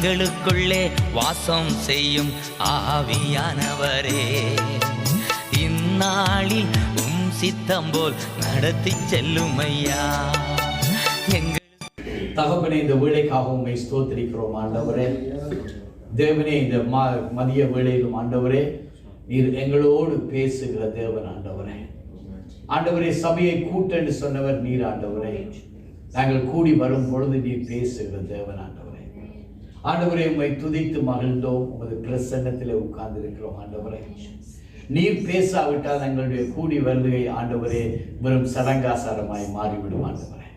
எங்களுக்குள்ளே வாசம் செய்யும் ஆவியானவரே, இந்நாளில் சித்தம் போல் நடத்தி செல்லும் ஐயா. தகப்பனே, இந்த வேளைக்காக உம்மை ஸ்தோத்திரிக்கிறோம் ஆண்டவரே. தேவனே, இந்த மதிய வேளையிலும் ஆண்டவரே நீர் எங்களோடு பேசுகிற தேவன் ஆண்டவரே. ஆண்டவரே, சபையை கூட்டென்று சொன்னவர் நீர் ஆண்டவரே. நாங்கள் கூடி வரும் பொழுது நீர் பேசுகிற தேவன் ஆண்டவரே. ஆண்டவரே, உம்மை துதித்து மகிழ்ந்தோம். உமது பிரசன்னத்திலே உட்கார்ந்து இருக்கிறோம் ஆண்டவரே. நீர் பேசாவிட்டால் எங்களுடைய கூடி வருகை ஆண்டவரே வெறும் சடங்காசாரமாய் மாறிவிடும் ஆண்டவரே.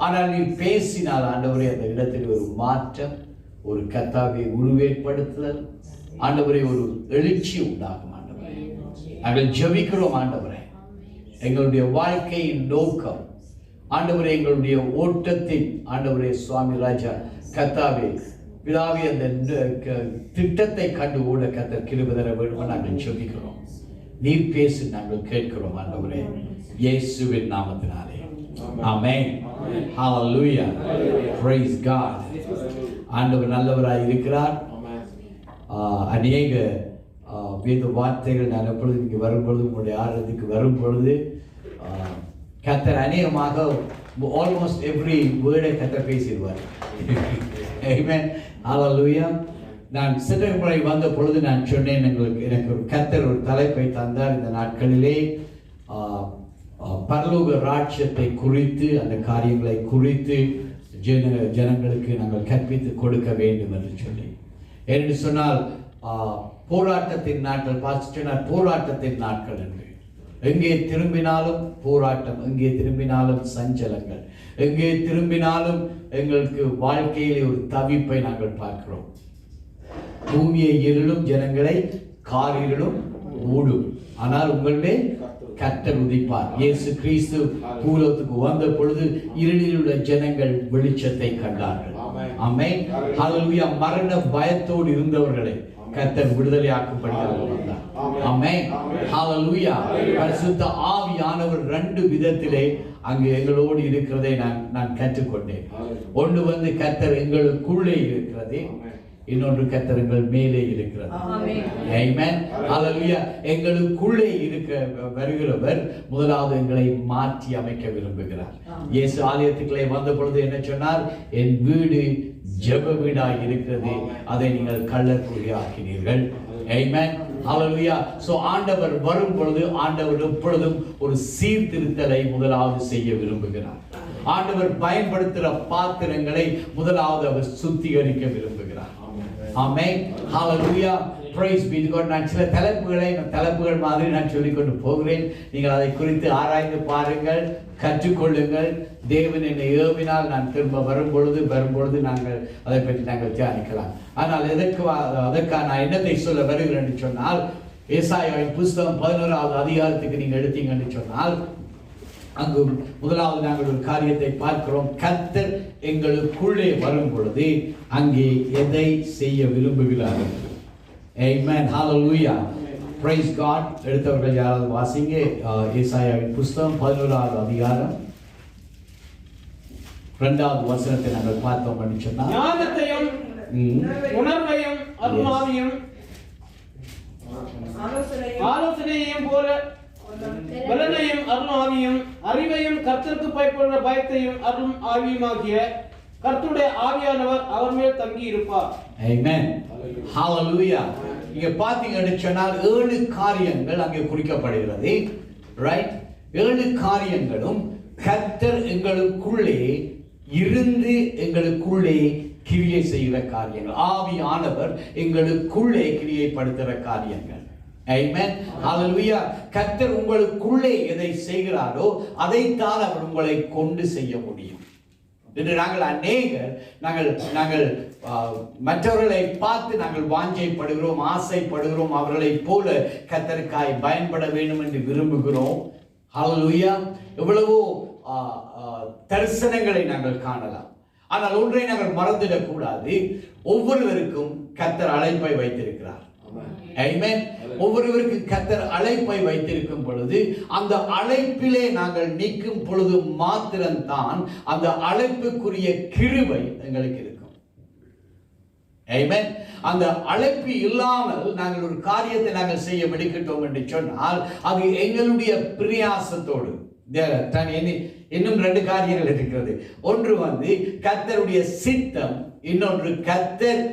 ஆனால் நீர் பேசினால் ஆண்டவரே அந்த இடத்தில் ஒரு மாற்றம், ஒரு கர்த்தாவை உருவேற்படுத்துதல் ஆண்டவரே, ஒரு எழுச்சி உண்டாகும் ஆண்டவரே. நாங்கள் ஜெபிக்கிறோம் ஆண்டவரே. எங்களுடைய வாழ்க்கையின் நோக்கம் ஆண்டவரே, எங்களுடைய ஓட்டத்தின் ஆண்டவரே சுவாமி ராஜா கர்த்தாவே பிதாவே அந்த திட்டத்தை கண்டு ஓட கர்த்தர் கிருபை தர வேண்டும் நாங்கள் ஜெபிக்கிறோம். நீர் பேசி நாங்கள் கேட்கிறோம் ஆண்டவரே, இயேசுவின் நாமத்தினாலே. ஆமென். ஹalleluya. Praise God. ஆண்டவர் நல்லவராய் இருக்கிறார். அநேக வேத வார்த்தைகள் நான் எப்பொழுது இங்கே வரும்பொழுது உங்களுடைய ஆராதனைக்கு வரும் பொழுது கர்த்தர் அநேகமாக ஆல்மோஸ்ட் எவ்ரி வேர்டை கர்த்தர் பேசிடுவார். ஆமென். ஹalleluya. நான் சில முறை வந்த பொழுது நான் சொன்னேன், எனக்கு ஒரு கர்த்தர் ஒரு தலைப்பை தந்தார். இந்த நாட்களிலே பரலோக ராஜ்யத்தை குறித்து, அந்த காரியங்களை குறித்து ஜனங்களுக்கு நாங்கள் கற்பித்து கொடுக்க வேண்டும் என்று சொல்லி. என்று சொன்னால் போராட்டத்தின் நாட்கள், சொன்னார் போராட்டத்தின் நாட்கள் என்று. எங்கே திரும்பினாலும் போராட்டம், எங்கே திரும்பினாலும் சஞ்சலங்கள், எங்கே திரும்பினாலும் எங்களுக்கு வாழ்க்கையிலே ஒரு தவிப்பை நாங்கள் பார்க்கிறோம். பூமியை இருளும் ஜனங்களை காரிருளும் மூடும், ஆனால் உங்களுடைய கர்த்தர் உதிப்பார். இயேசு கிறிஸ்து பூலோகத்துக்கு வந்த பொழுது இருளில் உள்ள ஜனங்கள் வெளிச்சத்தை கண்டார்கள். ஆமென். ஹalleluya. மரண பயத்தோடு இருந்தவர்களை கர்த்தர் விடுதலையாக்கும்படியாக வந்தார். ஆமென். ஹalleluya. பரிசுத்த ஆவியானவர் ரெண்டு விதத்திலே அங்கு எங்களோடு இருக்கிறதை நான் கற்றுக்கொண்டேன். ஒன்று கர்த்தர் எங்களுக்குள்ளே இருக்கிறது, இன்னொன்று கர்த்தர் எங்கள் மேலே இருக்கிறது. ஆமென். ஹalleluya. எங்களுக்குள்ளே வருகிறவர் முதலாவது எங்களை மாற்றி அமைக்க விரும்புகிறார். இயேசு ஆலயத்துக்குள்ளே வந்த பொழுது என்ன சொன்னார்? என் வீடு ஜெப வீடாய் இருக்கிறது, அதை நீங்கள் கள்ளக்குழி ஆக்கினீர்கள். ஆமென். ஹalleluya. சோ ஆண்டவர் வரும் பொழுது ஆண்டவர் எப்பொழுதும் ஒரு சீர்திருத்தலை முதலாவது செய்ய விரும்புகிறார். ஆண்டவர் பயன்படுத்துகிற பாத்திரங்களை முதலாவது அவர் சுத்திகரிக்க விரும்புகிறார். ஆமென். ஹalleluya. Praise be to God. நான் சில தலைப்புகள் மாதிரி நான் சொல்லிக்கொண்டு போகிறேன். நீங்கள் அதை குறித்து ஆராய்ந்து பாருங்கள், கற்றுக்கொள்ளுங்கள். தேவன் என்னை ஏவினால் நான் திரும்ப வரும்பொழுது நாங்கள் அதை பற்றி நாங்கள் தியானிக்கலாம். ஆனால் அதற்காக நான் என்னத்தை சொல்ல வருகிறேன் என்று சொன்னால், ஏசாயாவின் புஸ்தகம் 11வது அதிகாரத்துக்கு நீங்கள் எடுத்தீங்கன்னு சொன்னால், அங்கு முதலாவது நாங்கள் ஒரு காரியத்தை பார்க்கிறோம். கர்த்தர் எங்களுக்குள்ளே வரும் பொழுது அங்கே எதை செய்ய விரும்புகிறார்கள்? ஆமென். ஹalleluya. Praise God. எடுத்தவர்கள் யாராவது வாசிங்க. ஏசாயாவின் புஸ்தகம் 11வது அதிகாரம் 2வது வசனத்தை நாங்கள் பார்த்தோம் என்று சொன்னால், ஞானத்தையும் உணர்வையும் அருளாவியும் ஆலோசனையையும் போல பலனையும் அருளாவியும் அறிவையும் கர்த்தருக்கு பயப்படுகிற பயத்தையும் அருளும் ஆவியுமாகிய கர்த்தருடைய ஆவியானவர் அவர் மேல் தங்கி இருப்பார். ஆமென். ஹalleluya. இங்க பாத்தீங்கன்னு சொன்னால் 7 காரியங்கள் அங்கே குறிக்கப்படுகிறது. ரைட்? 7 காரியங்களும் கர்த்தர் எங்களுக்குள்ளே இருந்து எங்களுக்குள்ளே கிரியை செய்கிற காரியங்கள். ஆவியானவர் எங்களுக்குள்ளே கிரியைப்படுத்துகிற காரியங்கள். ஆமென். ஹalleluya. கர்த்தர் உங்களுக்குள்ளே எதை செய்கிறாரோ அதைத்தான் அவர் உங்களை கொண்டு செய்ய முடியும். இன்று நாங்கள் மற்றவர்களை பார்த்து நாங்கள் வாஞ்சைப்படுகிறோம், ஆசைப்படுகிறோம், அவர்களை போல கர்த்தருக்காய் பயன்பட வேண்டும் என்று விரும்புகிறோம். ஹalleluya. எவ்வளவோ தரிசனங்களை நாங்கள் காணலாம். ஆனால் ஒன்றை நாங்கள் மறந்துடக் கூடாது, ஒவ்வொருவருக்கும் கர்த்தர் அழைப்பை வைத்திருக்கிறார். ஆமென். ஒவ்வொருவருக்கு கர்த்தர் அழைப்பை வைத்திருக்கும் பொழுது அந்த அழைப்பிலே நாங்கள் நிற்கும் பொழுது மாத்திரம்தான் அந்த அழைப்புக்குரிய கிருபை எங்களுக்கு இருக்கும். ஆமென். அந்த அழைப்பு இல்லாமல் நாங்கள் ஒரு காரியத்தை நாங்கள் செய்ய வெடிக்கிட்டோம் என்று சொன்னால் அது எங்களுடைய பிரயாசத்தோடு. இன்னும் 2 காரியங்கள் இருக்கிறது. ஒன்று கர்த்தருடைய சித்தம், இன்னொன்று கர்த்தர்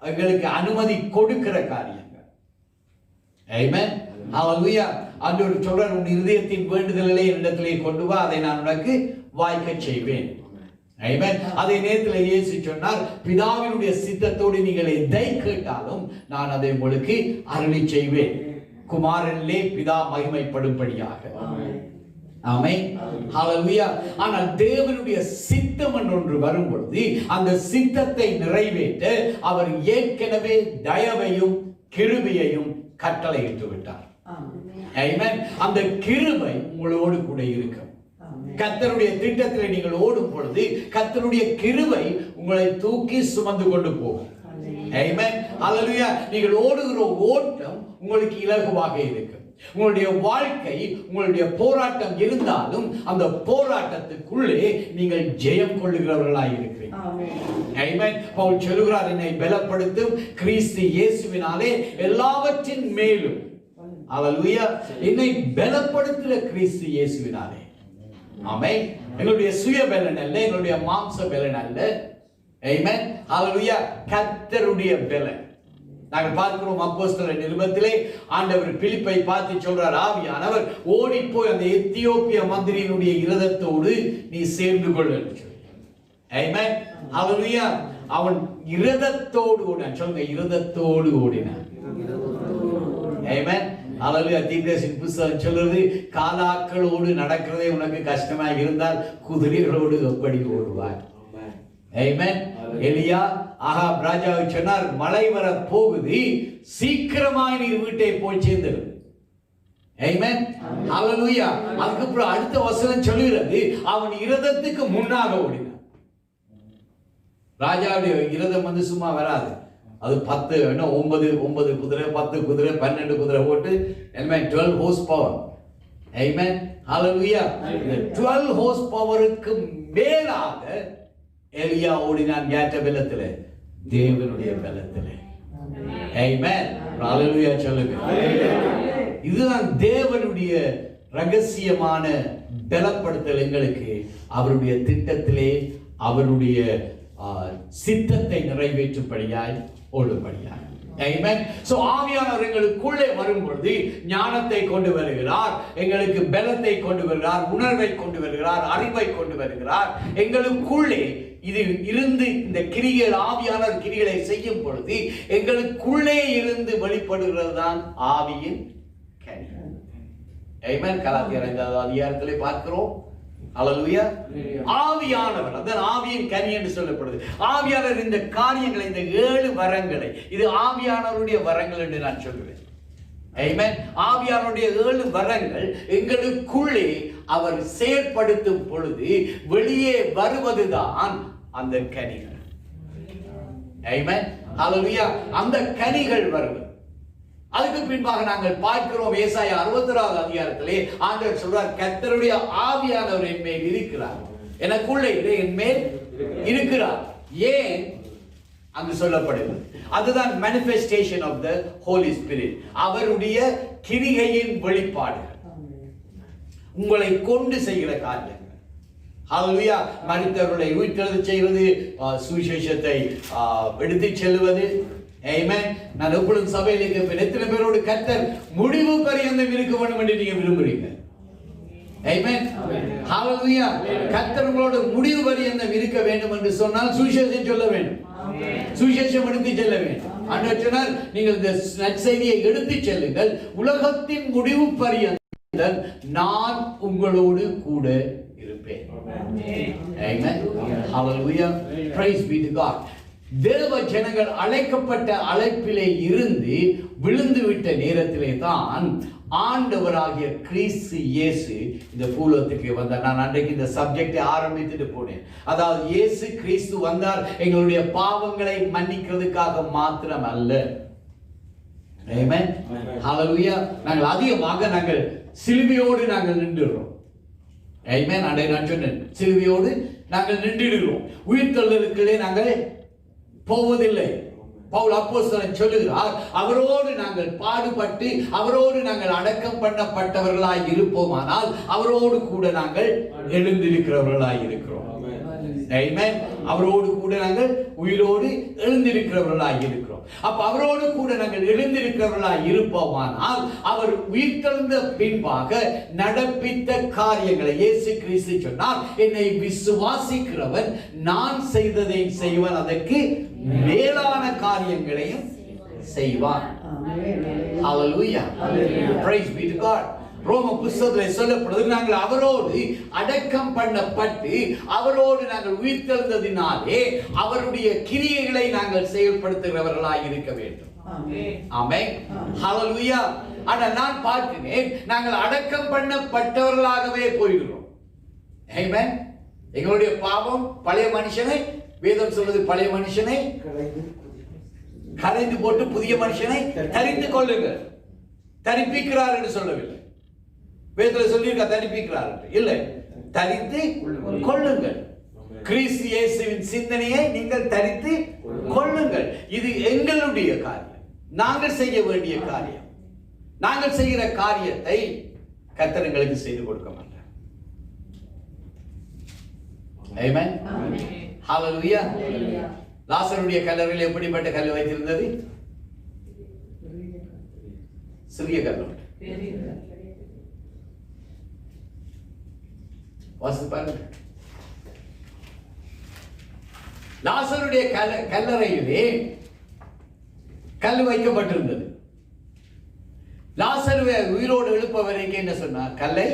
எங்களுக்கு அனுமதி கொடுக்கிற காரியங்கள். ஆமென். ஹல்லேலூயா. ஆண்டவர் சொல்றார், உன் இதயத்தின் வேண்டுதல்களை என்னிடத்திலே கொண்டு வா, அதை நான் உனக்கு வாய்க்க செய்வேன். ஆமென். அதே நேரத்தில் இயேசு சொன்னார், பிதாவினுடைய சித்தத்தோடு நீங்கள் எதை கேட்டாலும் நான் அதை உங்களுக்கு அருளி செய்வேன், குமாரனிலே பிதா மகிமைப்படும்படியாக. ஆமென். ஹல்லேலூயா. ஆனால் தேவனுடைய சித்தம் என்று வரும் பொழுது அந்த சித்தத்தை நிறைவேற்ற அவர் ஏற்கனவே தயவையும் கிருபையையும் கட்டளையிட்டு விட்டார். ஆமென். அந்த கிருபை உங்களோடு கூட இருக்கும். கர்த்தருடைய திட்டத்தில் நீங்கள் ஓடும் பொழுது கர்த்தருடைய கிருபை உங்களை தூக்கி சுமந்து கொண்டு போகும். ஆமென். ஹல்லேலூயா. நீங்கள் ஓடுகிற ஓட்டம் உங்களுக்கு இலகுவாக இருக்கும். உங்களுடைய வாழ்க்கை, உங்களுடைய போராட்டம் இருந்தாலும் அந்த போராட்டத்துக்குள்ளே நீங்கள் ஜெயம் கொள்ளுகிறவர்களாய் இருக்கிறீர்கள். ஆமென். பவுல் சொல்கிறார், என்னை பலப்படுத்தும் கிறிஸ்து இயேசுவினாலே எல்லாவற்றின் மேலும். ஹல்லேலூயா. என்னை பலப்படுத்துகிற கிறிஸ்து இயேசுவினாலே. ஆமென். எங்களுடைய சுய பலன் அல்ல, எங்களுடைய மாம்ச பலன் அல்ல. ஆமென். ஹல்லேலூயா. கர்த்தருடைய பலன். நாங்கள் பார்க்கிறோம் அப்போஸ்தலர் நிருபத்திலே ஆண்டவர் பிலிப்பை பார்த்து சொல்றார், ஆவியானவர் ஓடி போய் அந்த எத்தியோப்பிய மந்திரியினுடைய இரதத்தோடு நீ சேர்ந்து கொள்ள சொல்லி. ஆமென். ஹல்லேலூயா. அவன் இரதத்தோடு ஓடினான். சொல்லுங்க, இரதத்தோடு ஓடினான். ஆமென். ஹல்லேலூயா. தீர்க்கதரிசியின் புத்தகம் சொல்றது, காலாக்களோடு நடக்கிறதே உனக்கு கஷ்டமாக இருந்தால் குதிரைகளோடு எப்படி ஓடுவார். ஆமென். எலியா ஆகாப் ராஜாவை சொன்னார், மழை வர போகுது, சீக்கிரமாய் நீ வீட்டை போய் சேர்ந்துரு. ஆமென். ஹல்லேலூயா. அதுக்கப்புறம் அடுத்த வசனம் சொல்லுகிறது, அவன் இரதத்துக்கு முன்னாக ஓடினான். ராஜாவுடைய இரதம் சும்மா வராது. அது 10 9 குதிரை, 10 குதிரை, 12 குதிரை போட்டு 12 ஹோர்ஸ் பவர். ஆமென். ஹல்லேலூயா. 12 ஹோர்ஸ் பவருக்கு மேலாக எலியா ஓடினான். யாற்ற பலத்திலே? தேவனுடைய பலத்திலே. ஆமென். ஹல்லேலூயா சொல்லுங்க. இதுதான் தேவனுடைய ரகசியமான பலப்படுத்தல். எங்களுக்கு அவருடைய திட்டத்திலே அவருடைய சித்தத்தை நிறைவேற்றும்படியாய் ஓடும்படியாய். ஆமென். சோ ஆவியானவர் எங்களுக்குள்ளே வரும் பொழுது ஞானத்தை கொண்டு வருகிறார், எங்களுக்கு பலத்தை கொண்டு வருகிறார், உணர்வை கொண்டு வருகிறார், அறிவை கொண்டு வருகிறார். எங்களுக்குள்ளே இது இருந்து இந்த கிரிகள், ஆவியானவர் கிரிகளை செய்யும் பொழுது எங்களுக்குள்ளே இருந்து வெளிப்படுகிறது தான் ஆவியின் கனி. ஆமென். கலாத்தியர் 5ஆம் அதிகாரத்திலே பார்க்கிறோம். ஹல்லேலூயா. ஆவியானவர், அதான் ஆவியின் கனி என்று சொல்லப்படுது. ஆவியானவர் இந்த காரியங்களை, இந்த 7 வரங்களை, இது ஆவியானவருடைய வரங்கள் என்று நான் சொல்லுவேன். ஆமென். ஆவியானவருடைய 7 வரங்கள் எங்களுக்குள்ளே அவர் செயல்படுத்தும் பொழுது வெளியே வருவதுதான் அந்த கனிகள். ஆமென். ஹல்லேலூயா. அந்த கனிகள் வருவது. அதுக்கு பின்பாக நாங்கள் பார்க்கிறோம், ஏசாயா 61ஆம் அதிகாரத்திலே ஆண்டவர் சொல்றார், கர்த்தருடைய ஆவியானவர் என் மேல் இருக்கிறார், எனக்குள்ளே என் மேல் இருக்கிறார். ஏன் அங்கு சொல்லப்படுகிறது? அதுதான் manifestation of the Holy Spirit. அவருடைய கிரிகையின் வெளிப்பாடுகள், உங்களை கொண்டு செய்கிற காரியங்கள். ஹல்லேலூயா. மரித்தவர்களை உயிர்த்தெழச் செய்வது, சுவிசேஷத்தை எடுத்துச் செல்வது. ஆமென். நான் எப்பொழுதும் சபையில் இருப்பேன், எத்தனை பேரோடு கர்த்தர் முடிவு பரியந்தம் இருக்க வேண்டும் என்று நீங்க விரும்புறீங்க? ஆமென். ஹல்லேலூயா. கர்த்தர் உங்களோட முடிவு பரியந்தம் இருக்க வேண்டும் என்று சொன்னால் சுவிசேஷம் சொல்ல வேண்டும், சுவிசேஷம் எடுத்து செல்ல வேண்டும். ஆண்டவர் சொன்னார், நீங்கள் இந்த நற்செய்தியை எடுத்து செல்லுங்கள், உலகத்தின் முடிவு பரியந்தம் நான் உங்களோடு கூட இருப்பேன். ஆமென். ஹல்லேலூயா. Praise be to God. தேவ ஜனங்கள் அழைக்கப்பட்ட அழைப்பிலே இருந்து விழுந்து விட்ட நேரத்திலே தான் ஆண்டவராகிய கிறிஸ்து இயேசு இந்த பூலோகத்துக்கு வந்தார். நான் அன்றைக்கு இந்த சப்ஜெக்டை ஆரம்பித்துட்டு போனேன். அதாவது இயேசு கிறிஸ்து வந்தார் எங்களுடைய பாவங்களை மன்னிக்கிறதுக்காக மாத்திரம் அல்ல. ஆமென். ஹல்லேலூயா. நாங்கள் அதிகமாக நாங்கள் சிலுவையோடு நாங்கள் நின்றுறோம். ஆமென். அன்றை நான் சொன்னேன், சிலுவையோடு நாங்கள் நின்றுடுகிறோம். உயிர்த்தெழுதலுக்குள்ளே நாங்கள் போவதில்லை. பவுல் அப்போஸ்தலன் சொல்லுகிறார், அவரோடு நாங்கள் பாடுபட்டு அவரோடு நாங்கள் அடக்கம் பண்ணப்பட்டவர்களாய் இருப்போமானால் அவரோடு கூட நாங்கள் எழுந்திருக்கிறவர்களாய் இருக்கிறோம். ஆமென். அவரோடு கூட நாங்கள் உயிரோடு எழுந்திருக்கிறவர்களாய் இருக்கிறோம். அப்ப அவரோடு கூட நாங்கள் எழுந்திருக்கிறவர்களாய் இருப்போமானால் அவர் உயிர்த்தெழுந்த பின்பாக நடப்பித்த காரியங்களை இயேசு கிறிஸ்து சொன்னார், என்னை விசுவாசிக்கிறவன் நான் செய்ததை செய்வான், அதற்கு மேலான காரியங்களையும் செய்வான். Hallelujah. Praise be to God. ரோம புத்தகத்தில் சொல்லப்படுது, நாங்கள் அவரோடு அடக்கம் பண்ணப்பட்டு அவரோடு நாங்கள் உயிர்த்தெழுந்ததினாலே அவருடைய கிரியைகளை நாங்கள் செயல்படுத்துகிறவர்களாய் இருக்க வேண்டும். ஆமென். ஹல்லேலூயா. ஆனால் நான் பார்க்கிறேன், நாங்கள் அடக்கம் பண்ணப்பட்டவர்களாகவே போயிடுறோம். ஆமென். எங்களுடைய பாவம் பழைய மனுஷனை, வேதம் சொல்வது பழைய மனுஷனை கரைந்து போட்டு புதிய மனுஷனை தரித்துக் கொள்ளுங்கள். தரிப்பிக்கிறார் என்று சொல்லவில்லை. வேதத்தில் சொல்லியிருக்க தரிப்பிக்கிறார் இல்லை, தரித்து கொள்ளுங்கள். கிறிஸ்து இயேசுவின் சிந்தனையை நீங்கள் தரித்து கொள்ளுங்கள். இது எங்களுடைய காரியம், நாங்கள் செய்ய வேண்டிய காரியம். நாங்கள் செய்கிற காரியத்தை கர்த்தர் எங்களுக்கு செய்து கொடுக்க மாட்டார். ஆமென். ஹல்லேலூயா. லாசருடைய கல்லறையில் எப்படிப்பட்ட கல் வைத்திருந்தது? சிறிய கல். லாசருடைய கல்லறையிலே கல் வைக்கப்பட்டிருந்தது. லாசருவை உயிரோடு எழுப்ப வரைக்கும் என்ன சொன்னார்? கல்லை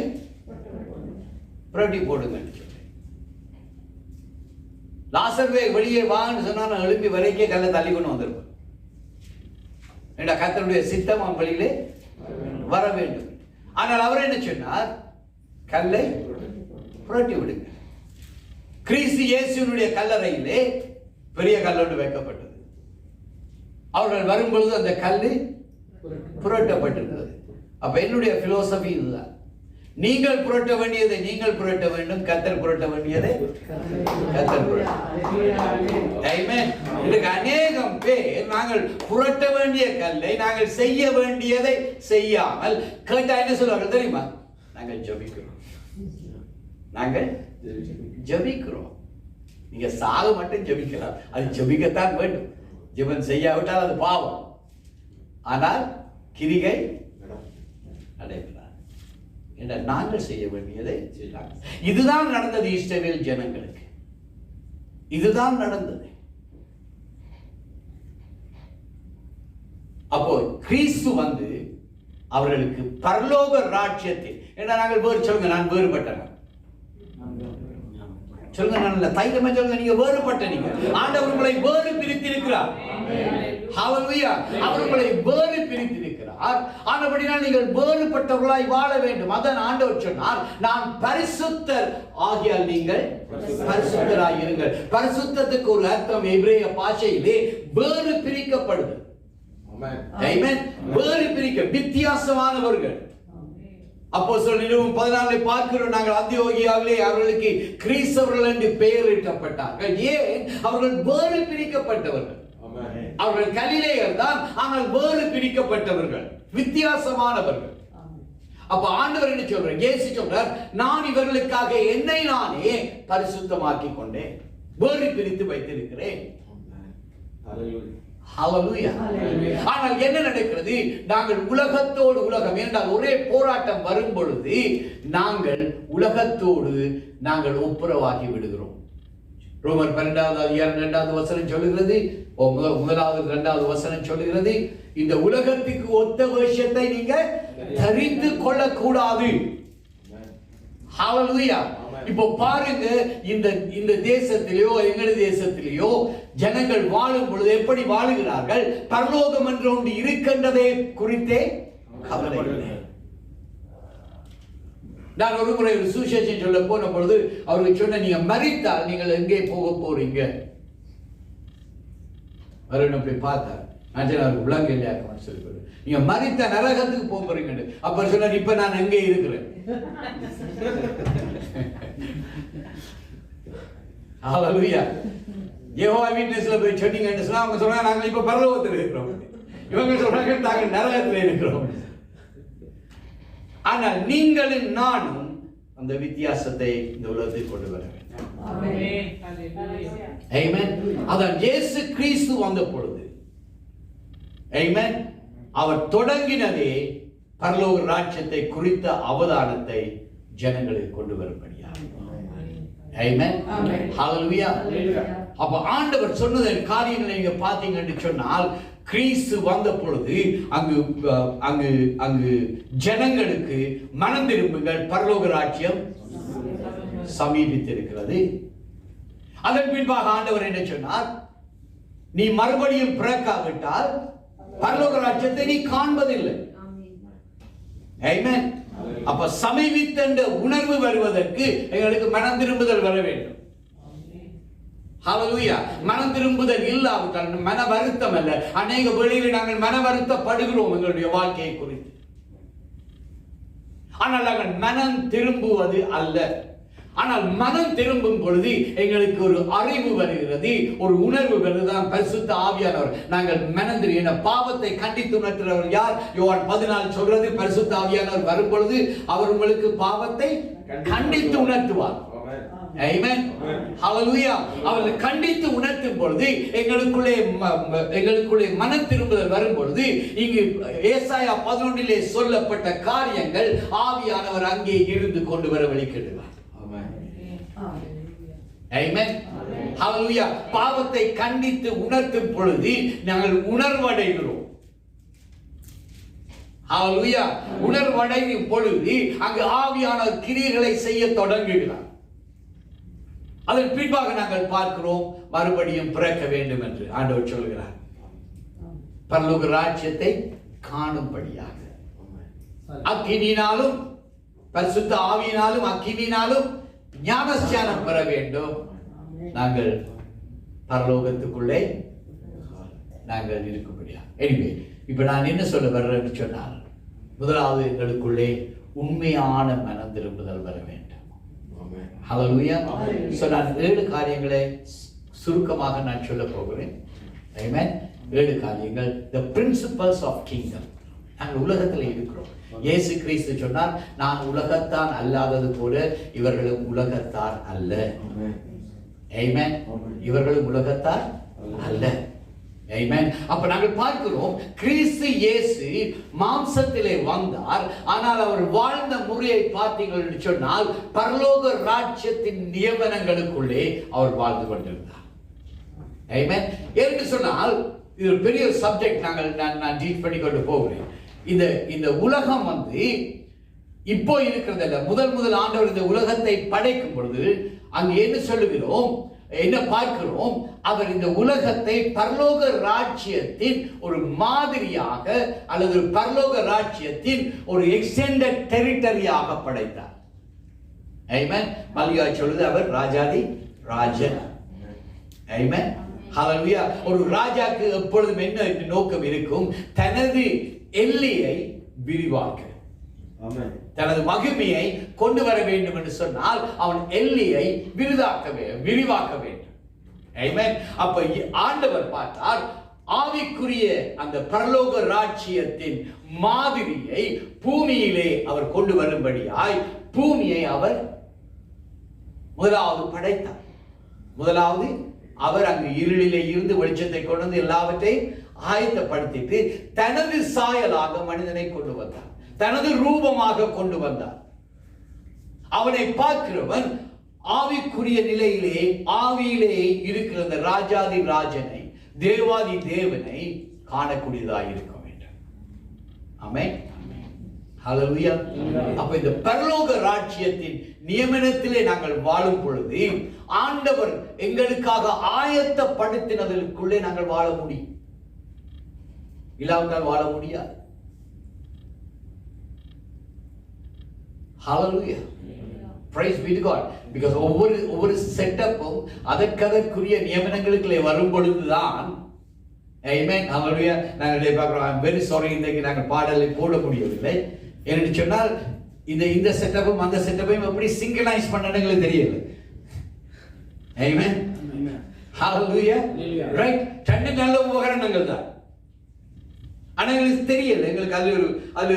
புரட்டி போடுங்க. லாசருவை வெளியே வான்னு சொன்னா நான் எழுப்பி வரைக்கும் கல்லை தள்ளி கொண்டு வந்திருப்பேன். கர்த்தருடைய சித்தம் அவன் வழியிலே வர வேண்டும். ஆனால் அவர் என்ன சொன்னார்? கல்லை புரட்டி விடுங்க. கிறிஸ்து இயேசுவினுடைய கல்லறையிலே பெரிய கல்லோடு வைக்கப்பட்டது. அவர்கள் வரும்பொழுது அந்த கல்லு புரட்டப்பட்டிருந்தது. அப்ப என்னுடைய பிலோசபி இதுதான், நீங்கள் புரட்ட வேண்டியதை நீங்கள் புரட்ட வேண்டும், கர்த்தர் புரட்ட வேண்டியதை கர்த்தர் புரட்ட. ஆமென். இதுக்கு அநேகம் பேர் நாங்கள் புரட்ட வேண்டிய கல்லை நாங்கள் செய்ய வேண்டியதை செய்யாமல் கேட்டா என்ன சொல்வார்கள் தெரியுமா? நாங்கள் ஜெபிக்கிறோம், நாங்கள் ஜெபிக்கிறோம். நீங்க சாக மட்டும் ஜெபிக்கலாம், அது ஜெபிக்கத்தான் வேண்டும். ஜெபம் செய்யாவிட்டால் அது பாவம். ஆனால் கிரிகை நடைபெறாது. என்ற நாங்கள் செய்ய வேண்டியதை செய்யலாம். இதுதான் நடந்தது இஸ்ரவேல் ஜனங்களுக்கு. இதுதான் நடந்தது. அப்போ கிறிஸ்து வந்து அவர்களுக்கு பரலோக ராஜ்யத்தில், ஏன்னா நாங்கள் வேறு சொல்லுங்க, நான் வேறுபட்டவன் சொல்லுங்க, நான் தைரியமா சொல்லுங்க, நீங்க வேறுபட்ட, நீங்க ஆண்டவர் உங்களை வேறு பிரித்திருக்கிறார். ஹல்லேலூயா. அவர் உங்களை வேறு பிரித்திருக்கிறார். ஆனபடியால் நீங்கள் வேறுபட்டவர்களாய் வாழ வேண்டும். அதான் ஆண்டவர் சொன்னார், நான் பரிசுத்தர் ஆகியால் நீங்கள் பரிசுத்தராய் இருங்கள். பரிசுத்தத்துக்கு ஒரு அர்த்தம் எபிரேய பாஷையிலே வேறு பிரிக்கப்படுது. ஆமென். வேறு பிரிக்க, வித்தியாசமானவர்கள். அப்போஸ்தலர் 14 பார்க்கிறோம், நாங்கள் அந்தியோகியாவிலே அவர்களுக்கு கிறிஸ்தவர்கள் என்று பெயரிட்டப்பட்டார்கள். ஏன்? அவர்கள் வேறு பிரிக்கப்பட்டவர்கள். அவர்கள் கலிலேயர் தான், ஆனால் வேறு பிரிக்கப்பட்டவர்கள், வித்தியாசமானவர்கள். அப்ப ஆண்டவர் என்ன சொல்றார்? இயேசு சொல்றார், நான் இவர்களுக்காக என்னை நானே பரிசுத்தமாக்கி கொண்டேன், வேறு பிரித்து வைத்திருக்கிறேன். ஹல்லேலூயா. ஆனால் என்ன நடக்கிறது? நாங்கள் உலகத்தோடு உலகம் என்றால் ஒரே போராட்டம் வரும் பொழுது நாங்கள் உலகத்தோடு நாங்கள் ஒப்புரவாகி விடுகிறோம். ரோமர் 12வது அதிகாரம் 2வது வசனம் சொல்லுகிறது, முதலாவது 2வது வசனம் சொல்லுகிறது, இந்த உலகத்துக்கு ஒத்த வேஷத்தை நீங்க தரித்து கொள்ளக்கூடாது. ஹல்லேலூயா. இப்போ பாருங்க, இந்த தேசத்திலேயோ எங்கள் தேசத்திலேயோ ஜனங்கள் வாழும் பொழுது எப்படி வாழுகிறார்கள்? பரலோகம் என்று ஒன்று இருக்கின்றதை குறித்தே கவலை இல்லை. நான் ஒரு முறை ஒரு சுவிசேஷம் சொல்ல போன பொழுது அவருக்கு சொன்ன, நீங்க மரித்தால் நீங்கள் எங்கே போக போறீங்க? வரணும் போய் பார்த்தார். நான் அவருக்கு விளங்க இல்லையாக்கணும்னு சொல்லி, நீங்க மரித்த நரகத்துக்கு போக போறீங்க. அப்ப சொன்னார், இப்ப நான் எங்கே இருக்கிறேன்? ஹல்லேலூயா. யெகோவா விட்னஸ்ல போய் சொன்னீங்கன்னு சொன்னா அவங்க சொல்றாங்க நாங்கள் இப்ப பரலோகத்தில் இருக்கிறோம், இவங்க சொல்றாங்க நாங்கள் நரகத்தில் இருக்கிறோம். ஆனால் நீங்களும் நானும் அந்த வித்தியாசத்தை இந்த உலகத்தில் கொண்டு வர வேண்டும். ஆமென். அதான் இயேசு கிறிஸ்து வந்த பொழுது, ஆமென், அவர் தொடங்கினதே பரலோக ராஜ்யத்தை குறித்த அவதானத்தை ஜனங்களுக்கு கொண்டு வரும்படியா. ஆமென். ஹalleluya. அப்ப ஆண்டவர் சொன்னத காரியங்களை நீங்க பாத்தீங்கன்னு சொன்னால், கிறிஸ்து வந்த பொழுது அங்கு அங்கு அங்கு ஜனங்களுக்கு மனம் திரும்புங்கள், பரலோக ராஜ்யம் சமீபித்திருக்கிறது. அதன் பின்பாக ஆண்டவர் என்ன சொன்னார்? நீ மறுபடியும் பிறக்காவிட்டால் பரலோக ராஜ்யத்தை நீ காண்பதில்லை. ஆமென். அப்ப சமீபித்த உணர்வு வருவதற்கு எங்களுக்கு மனம் திரும்புதல் வர வேண்டும். ஹalleluya. மனம் திரும்புதல் இல்லாவிட்டால் மன வருத்தம் அல்ல. அநேக வேளைகளில் நாங்கள் மன வருத்தப்படுகிறோம் எங்களுடைய வாழ்க்கையை குறித்து. ஆனால் நாங்கள் மனம் திரும்புவது அல்ல. ஆனால் மனம் திரும்பும் பொழுது எங்களுக்கு ஒரு அறிவு வருகிறது, ஒரு உணர்வு வருதுதான் பரிசுத்த ஆவியானவர். நாங்கள் மனம் திரும்ப பாவத்தை கண்டித்து உணர்த்துகிறவர் யார்? யோவான் 14 சொல்றது, பரிசுத்த ஆவியானவர் வரும் பொழுது அவர் உங்களுக்கு பாவத்தை கண்டித்து உணர்த்துவார். ஆமென். ஹalleluya. அவர் கண்டித்து உணர்த்தும் பொழுது எங்களுக்குள்ளே மனம் திரும்புதல் வரும் பொழுது இங்கு ஏசாயா 11 சொல்லப்பட்ட காரியங்கள் ஆவியானவர் அங்கே இருந்து கொண்டு வர வெளிக்கிடுவார். ஆமென். ஹalleluya. பாவத்தை கண்டித்து உணர்த்தும் பொழுது நாங்கள் உணர்வடைகிறோம். ஹalleluya. உணர்வடையும் பொழுது அங்கு ஆவியானவர் கிரியைகளை செய்ய தொடங்குகிறார். அதன் பின்பாக நாங்கள் பார்க்கிறோம், மறுபடியும் பிறக்க வேண்டும் என்று ஆண்டவர் சொல்கிறார். பரலோக ராஜ்யத்தை காணும்படியாக அக்கினியினாலும் பரிசுத்த ஆவியினாலும் அக்கினியினாலும் ஞானஸ்நானம் பெற வேண்டும். நாங்கள் பரலோகத்துக்குள்ளே நாங்கள் இருக்கும்படியா. எனவே இப்ப நான் என்ன சொல்ல வர்றேன்னு சொன்னால், முதலாவது எங்களுக்குள்ளே உண்மையான மனம் திரும்புதல் வர வேண்டும். ஹalleluya. சோ நான் 7 காரியங்களை சுருக்கமாக நான் சொல்ல போகிறேன். ஆமென். 7 காரியங்கள், the principles of kingdom. நாங்கள் உலகத்தில் இருக்கிறோம். இயேசு கிறிஸ்து சொன்னார், நான் உலகத்தான் அல்லாதது போல இவர்களும் உலகத்தார் அல்ல. ஆமென். இவர்களும் உலகத்தார் அல்ல. ஆமென். அப்ப நாங்கள் பார்க்கிறோம், கிறிஸ்து இயேசு மாம்சத்திலே வந்தார். ஆனால் அவர் வாழ்ந்த முறையை பார்த்தீர்கள் என்று சொன்னால், பரலோக ராஜ்யத்தின் நியமனங்களுக்குள்ளே அவர் வாழ்ந்து கொண்டிருந்தார். ஆமென். என்று சொன்னால் இது ஒரு பெரிய சப்ஜெக்ட். நான் டீல் பண்ணி கொண்டு போகிறேன். இந்த உலகம் இப்போ இருக்கிறதில்ல. முதல் ஆண்டவர் இந்த உலகத்தை படைக்கும் பொழுது அங்கு என்ன சொல்லுகிறோம், என்ன பார்க்கிறோம்? அவர் இந்த உலகத்தை பரலோக ராஜ்யத்தின் ஒரு மாதிரியாக அல்லது ஒரு பரலோக ராஜ்யத்தின் ஒரு எக்ஸ்டெண்டட் டெரிட்டரியாக படைத்தார். ஆமென். மல்லிகா சொல்லுது, அவர் ராஜாதி ராஜன். ஆமென். ஹalleluya. ஒரு ராஜாக்கு எப்பொழுதும் என்ன நோக்கம் இருக்கும்? தனது எல்லையை விரிவாக்க, தனது மகிமையை கொண்டு வர வேண்டும் என்று சொன்னால் அவன் எல்லையை விரிவாக்க வேண்டும். ஆமென். அப்ப ஆண்டவர் பார்த்தார், ஆவிக்குரிய அந்த பரலோக ராஜ்யத்தின் மாதிரியை பூமியிலே அவர் கொண்டு வரும்படியாய் பூமியை அவர் முதலாவது படைத்தார். முதலாவது அவர் அங்கு இருளிலே இருந்து வெளிச்சத்தை கொண்டு வந்து எல்லாவற்றையும் ஆயத்தப்படுத்திட்டு தனது சாயலாக மனிதனை கொண்டு வந்தார், தனது ரூபமாக கொண்டு வந்தார். அவனை பார்க்கிறவன் ஆவிக்குரிய நிலையிலே ஆவியிலே இருக்கிற அந்த ராஜாதி ராஜனை, தேவாதி தேவனை காணக்கூடியதாக இருக்க வேண்டும். ஆமென். ஹalleluya. அப்ப இந்த பரலோக ராஜ்யத்தின் நியமனத்திலே நாங்கள் வாழும் பொழுது ஆண்டவர் எங்களுக்காக ஆயத்தப்படுத்தினதற்குள்ளே நாங்கள் வாழ முடியும். இல்லாவிட்டால் வாழ முடியாது. Hallelujah. Praise be to God. Because ஒவ்வொரு செட்டப்பும் அதற்கதற்குரிய நியமனங்களுக்குள்ளே வரும் பொழுதுதான். Amen. Hallelujah. நாங்கள் பார்க்கிறோம். I'm very sorry, இன்றைக்கு நாங்கள் பாடலை போட முடியவில்லை. என்று சொன்னால் இந்த செட்டப்பும் அந்த செட்டப்பையும் எப்படி சிங்க்ரனைஸ் பண்ணணும்னு தெரியல. Amen. Hallelujah. Hallelujah. Right? ரெண்டு நல்ல உபகரணங்கள் தான். ஆனா எங்களுக்கு தெரியல, எங்களுக்கு அது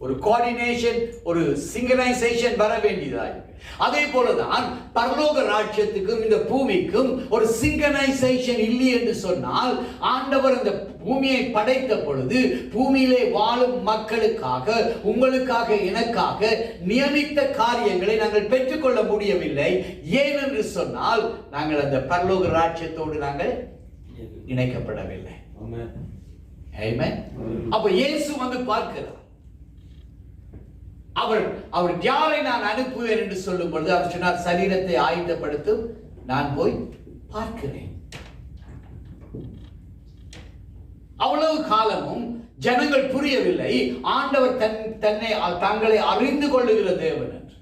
ஒரு கோஆர்டினேஷன், ஒரு சிங்கனைசேஷன் வர வேண்டியதா இருக்கு. அதே போலதான் பரலோக ராஜ்யத்துக்கும் இந்த பூமிக்கும் ஒரு சிங்கனைசேஷன் இல்லை என்று சொன்னால், ஆண்டவர் இந்த பூமியை படைத்த பொழுது பூமியிலே வாழும் மக்களுக்காக, உங்களுக்காக, எனக்காக நியமித்த காரியங்களை நாங்கள் பெற்றுக்கொள்ள முடியவில்லை. ஏனென்று சொன்னால் நாங்கள் அந்த பரலோக ராஜ்யத்தோடு நாங்கள் இணைக்கப்படவில்லை. Amen. அப்ப இயேசு வந்து பார்க்கிறார். அவர் யாரை நான் அனுப்புவேன் என்று சொல்லும் பொழுது அவர் சொன்னார், சரீரத்தை ஆயத்தப்படுத்தும், நான் போய் பார்க்கிறேன். அவ்வளவு காலமும் ஜனங்கள் புரியவில்லை ஆண்டவர் தங்களை அறிந்து கொள்ளுகிற தேவன் என்று.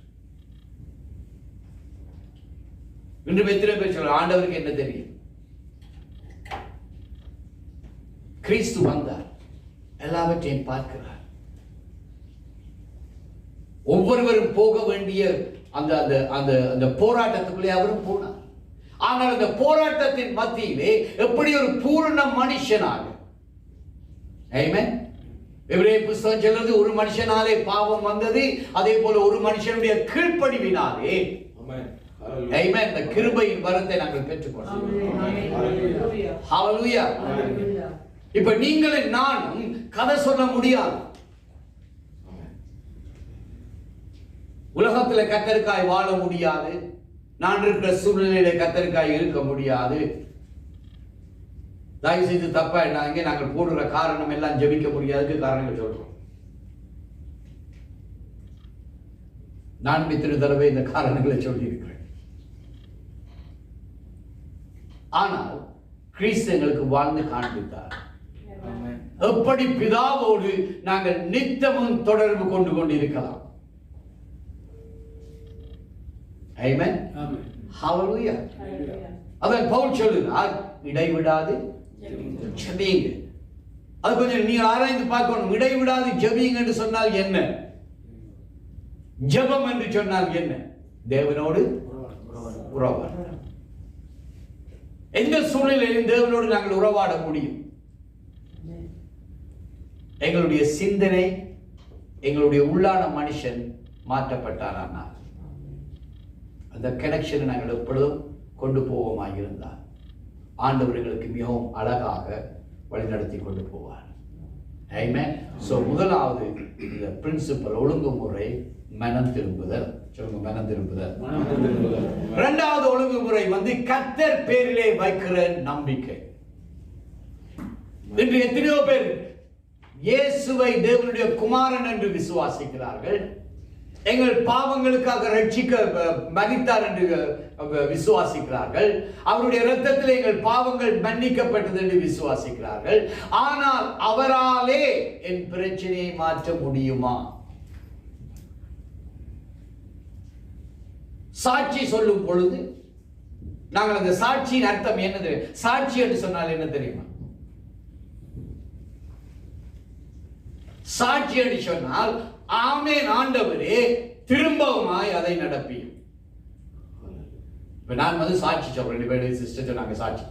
இன்று எத்தனை பேர் சொல்ற ஆண்டவருக்கு என்ன தெரியும்? கிறிஸ்து வந்தார், எல்லாவற்றையும் பார்க்கிறார். ஒவ்வொருவரும் போக வேண்டிய அந்த போராட்டத்துக்குள்ளே அவரும் போனார். ஆனால் அந்த போராட்டத்தின் மத்தியிலே எப்படி ஒரு பூரண மனுஷனாக, ஆமென், எபிரேய புத்தகம் சொல்றது, ஒரு மனுஷனாலே பாவம் வந்தது, அதே போல ஒரு மனுஷனுடைய கீழ்ப்படிவினாலே, ஆமென், இந்த கிருபையின் வரத்தை நாங்கள் பெற்றுக்கொண்டோம். ஹல்லேலூயா. இப்ப நீங்களும் நானும் கதை சொல்ல முடியாது. உலகத்துல கத்தரிக்காய் வாழ முடியாது. நான் இருக்கிற சூழ்நிலையில கத்தரிக்காய் இருக்க முடியாது. தயவு செய்து தப்பா என்னாங்க, நாங்கள் போடுற காரணம் எல்லாம் ஜெபிக்க முடியாதுக்கு காரணங்கள் சொல்றோம். நான் இத்தனை தடவை இந்த காரணங்களை சொல்லி இருக்கிறேன். ஆனால் கிறிஸ்து எங்களுக்கு வாழ்ந்து காண்பித்தார். எப்படி பிதாவோடு நாங்கள் நித்தமும் தொடர்பு கொண்டு கொண்டிருக்கலாம். ஆமென். ஹல்லேலூயா. அதான் பவுல் சொல்லுகிறார், இடைவிடாது ஜெபியுங்க. அது கொஞ்சம் நீங்க ஆராய்ந்து பார்க்கணும். இடைவிடாது ஜெபியுங்க என்று சொன்னால் என்ன? ஜெபம் என்று சொன்னால் என்ன? தேவனோடு உறவாட. எந்த சூழ்நிலையிலும் தேவனோடு நாங்கள் உறவாட முடியும். எங்களுடைய சிந்தனை, எங்களுடைய உள்ளான மனுஷன் மாற்றப்பட்டாரானால் அந்த கனெக்ஷனை நாங்கள் எப்பொழுதும் கொண்டு போவோமாக இருந்தால் ஆண்டவர்களுக்கு மிகவும் அழகாக வழிநடத்தி கொண்டு போவார். ஆமென். சோ முதலாவது இந்த பிரின்சிபல், ஒழுங்குமுறை, மனம் திரும்புதல். சொல்லுங்க, மனம் திரும்புதல். இரண்டாவது ஒழுங்குமுறை வந்து கர்த்தர் பேரிலே வைக்கிற நம்பிக்கை. இன்று எத்தனையோ பேர் இயேசுவை தேவனுடைய குமாரன் என்று விசுவாசிக்கிறார்கள். எங்கள் பாவங்களுக்காக ரட்சிக்க மரித்தார் என்று விசுவாசிக்கிறார்கள். அவருடைய இரத்தத்தில் எங்கள் பாவங்கள் மன்னிக்கப்பட்டது என்று விசுவாசிக்கிறார்கள். ஆனால் அவராலே என் பிரச்சனையை மாற்ற முடியுமா? சாட்சி சொல்லும் பொழுது நாங்கள் அந்த சாட்சியின் அர்த்தம் என்ன தெரியும்? சாட்சி என்று சொன்னால் என்ன தெரியுமா? சாட்சி என்று சொன்னால், ஆமென் ஆண்டவரே, திரும்பவுமாய் அதை நடப்பியும். இப்ப நான் வந்து சாட்சி சொல்றேன், சிஸ்டர் சொன்னாங்க சாட்சி.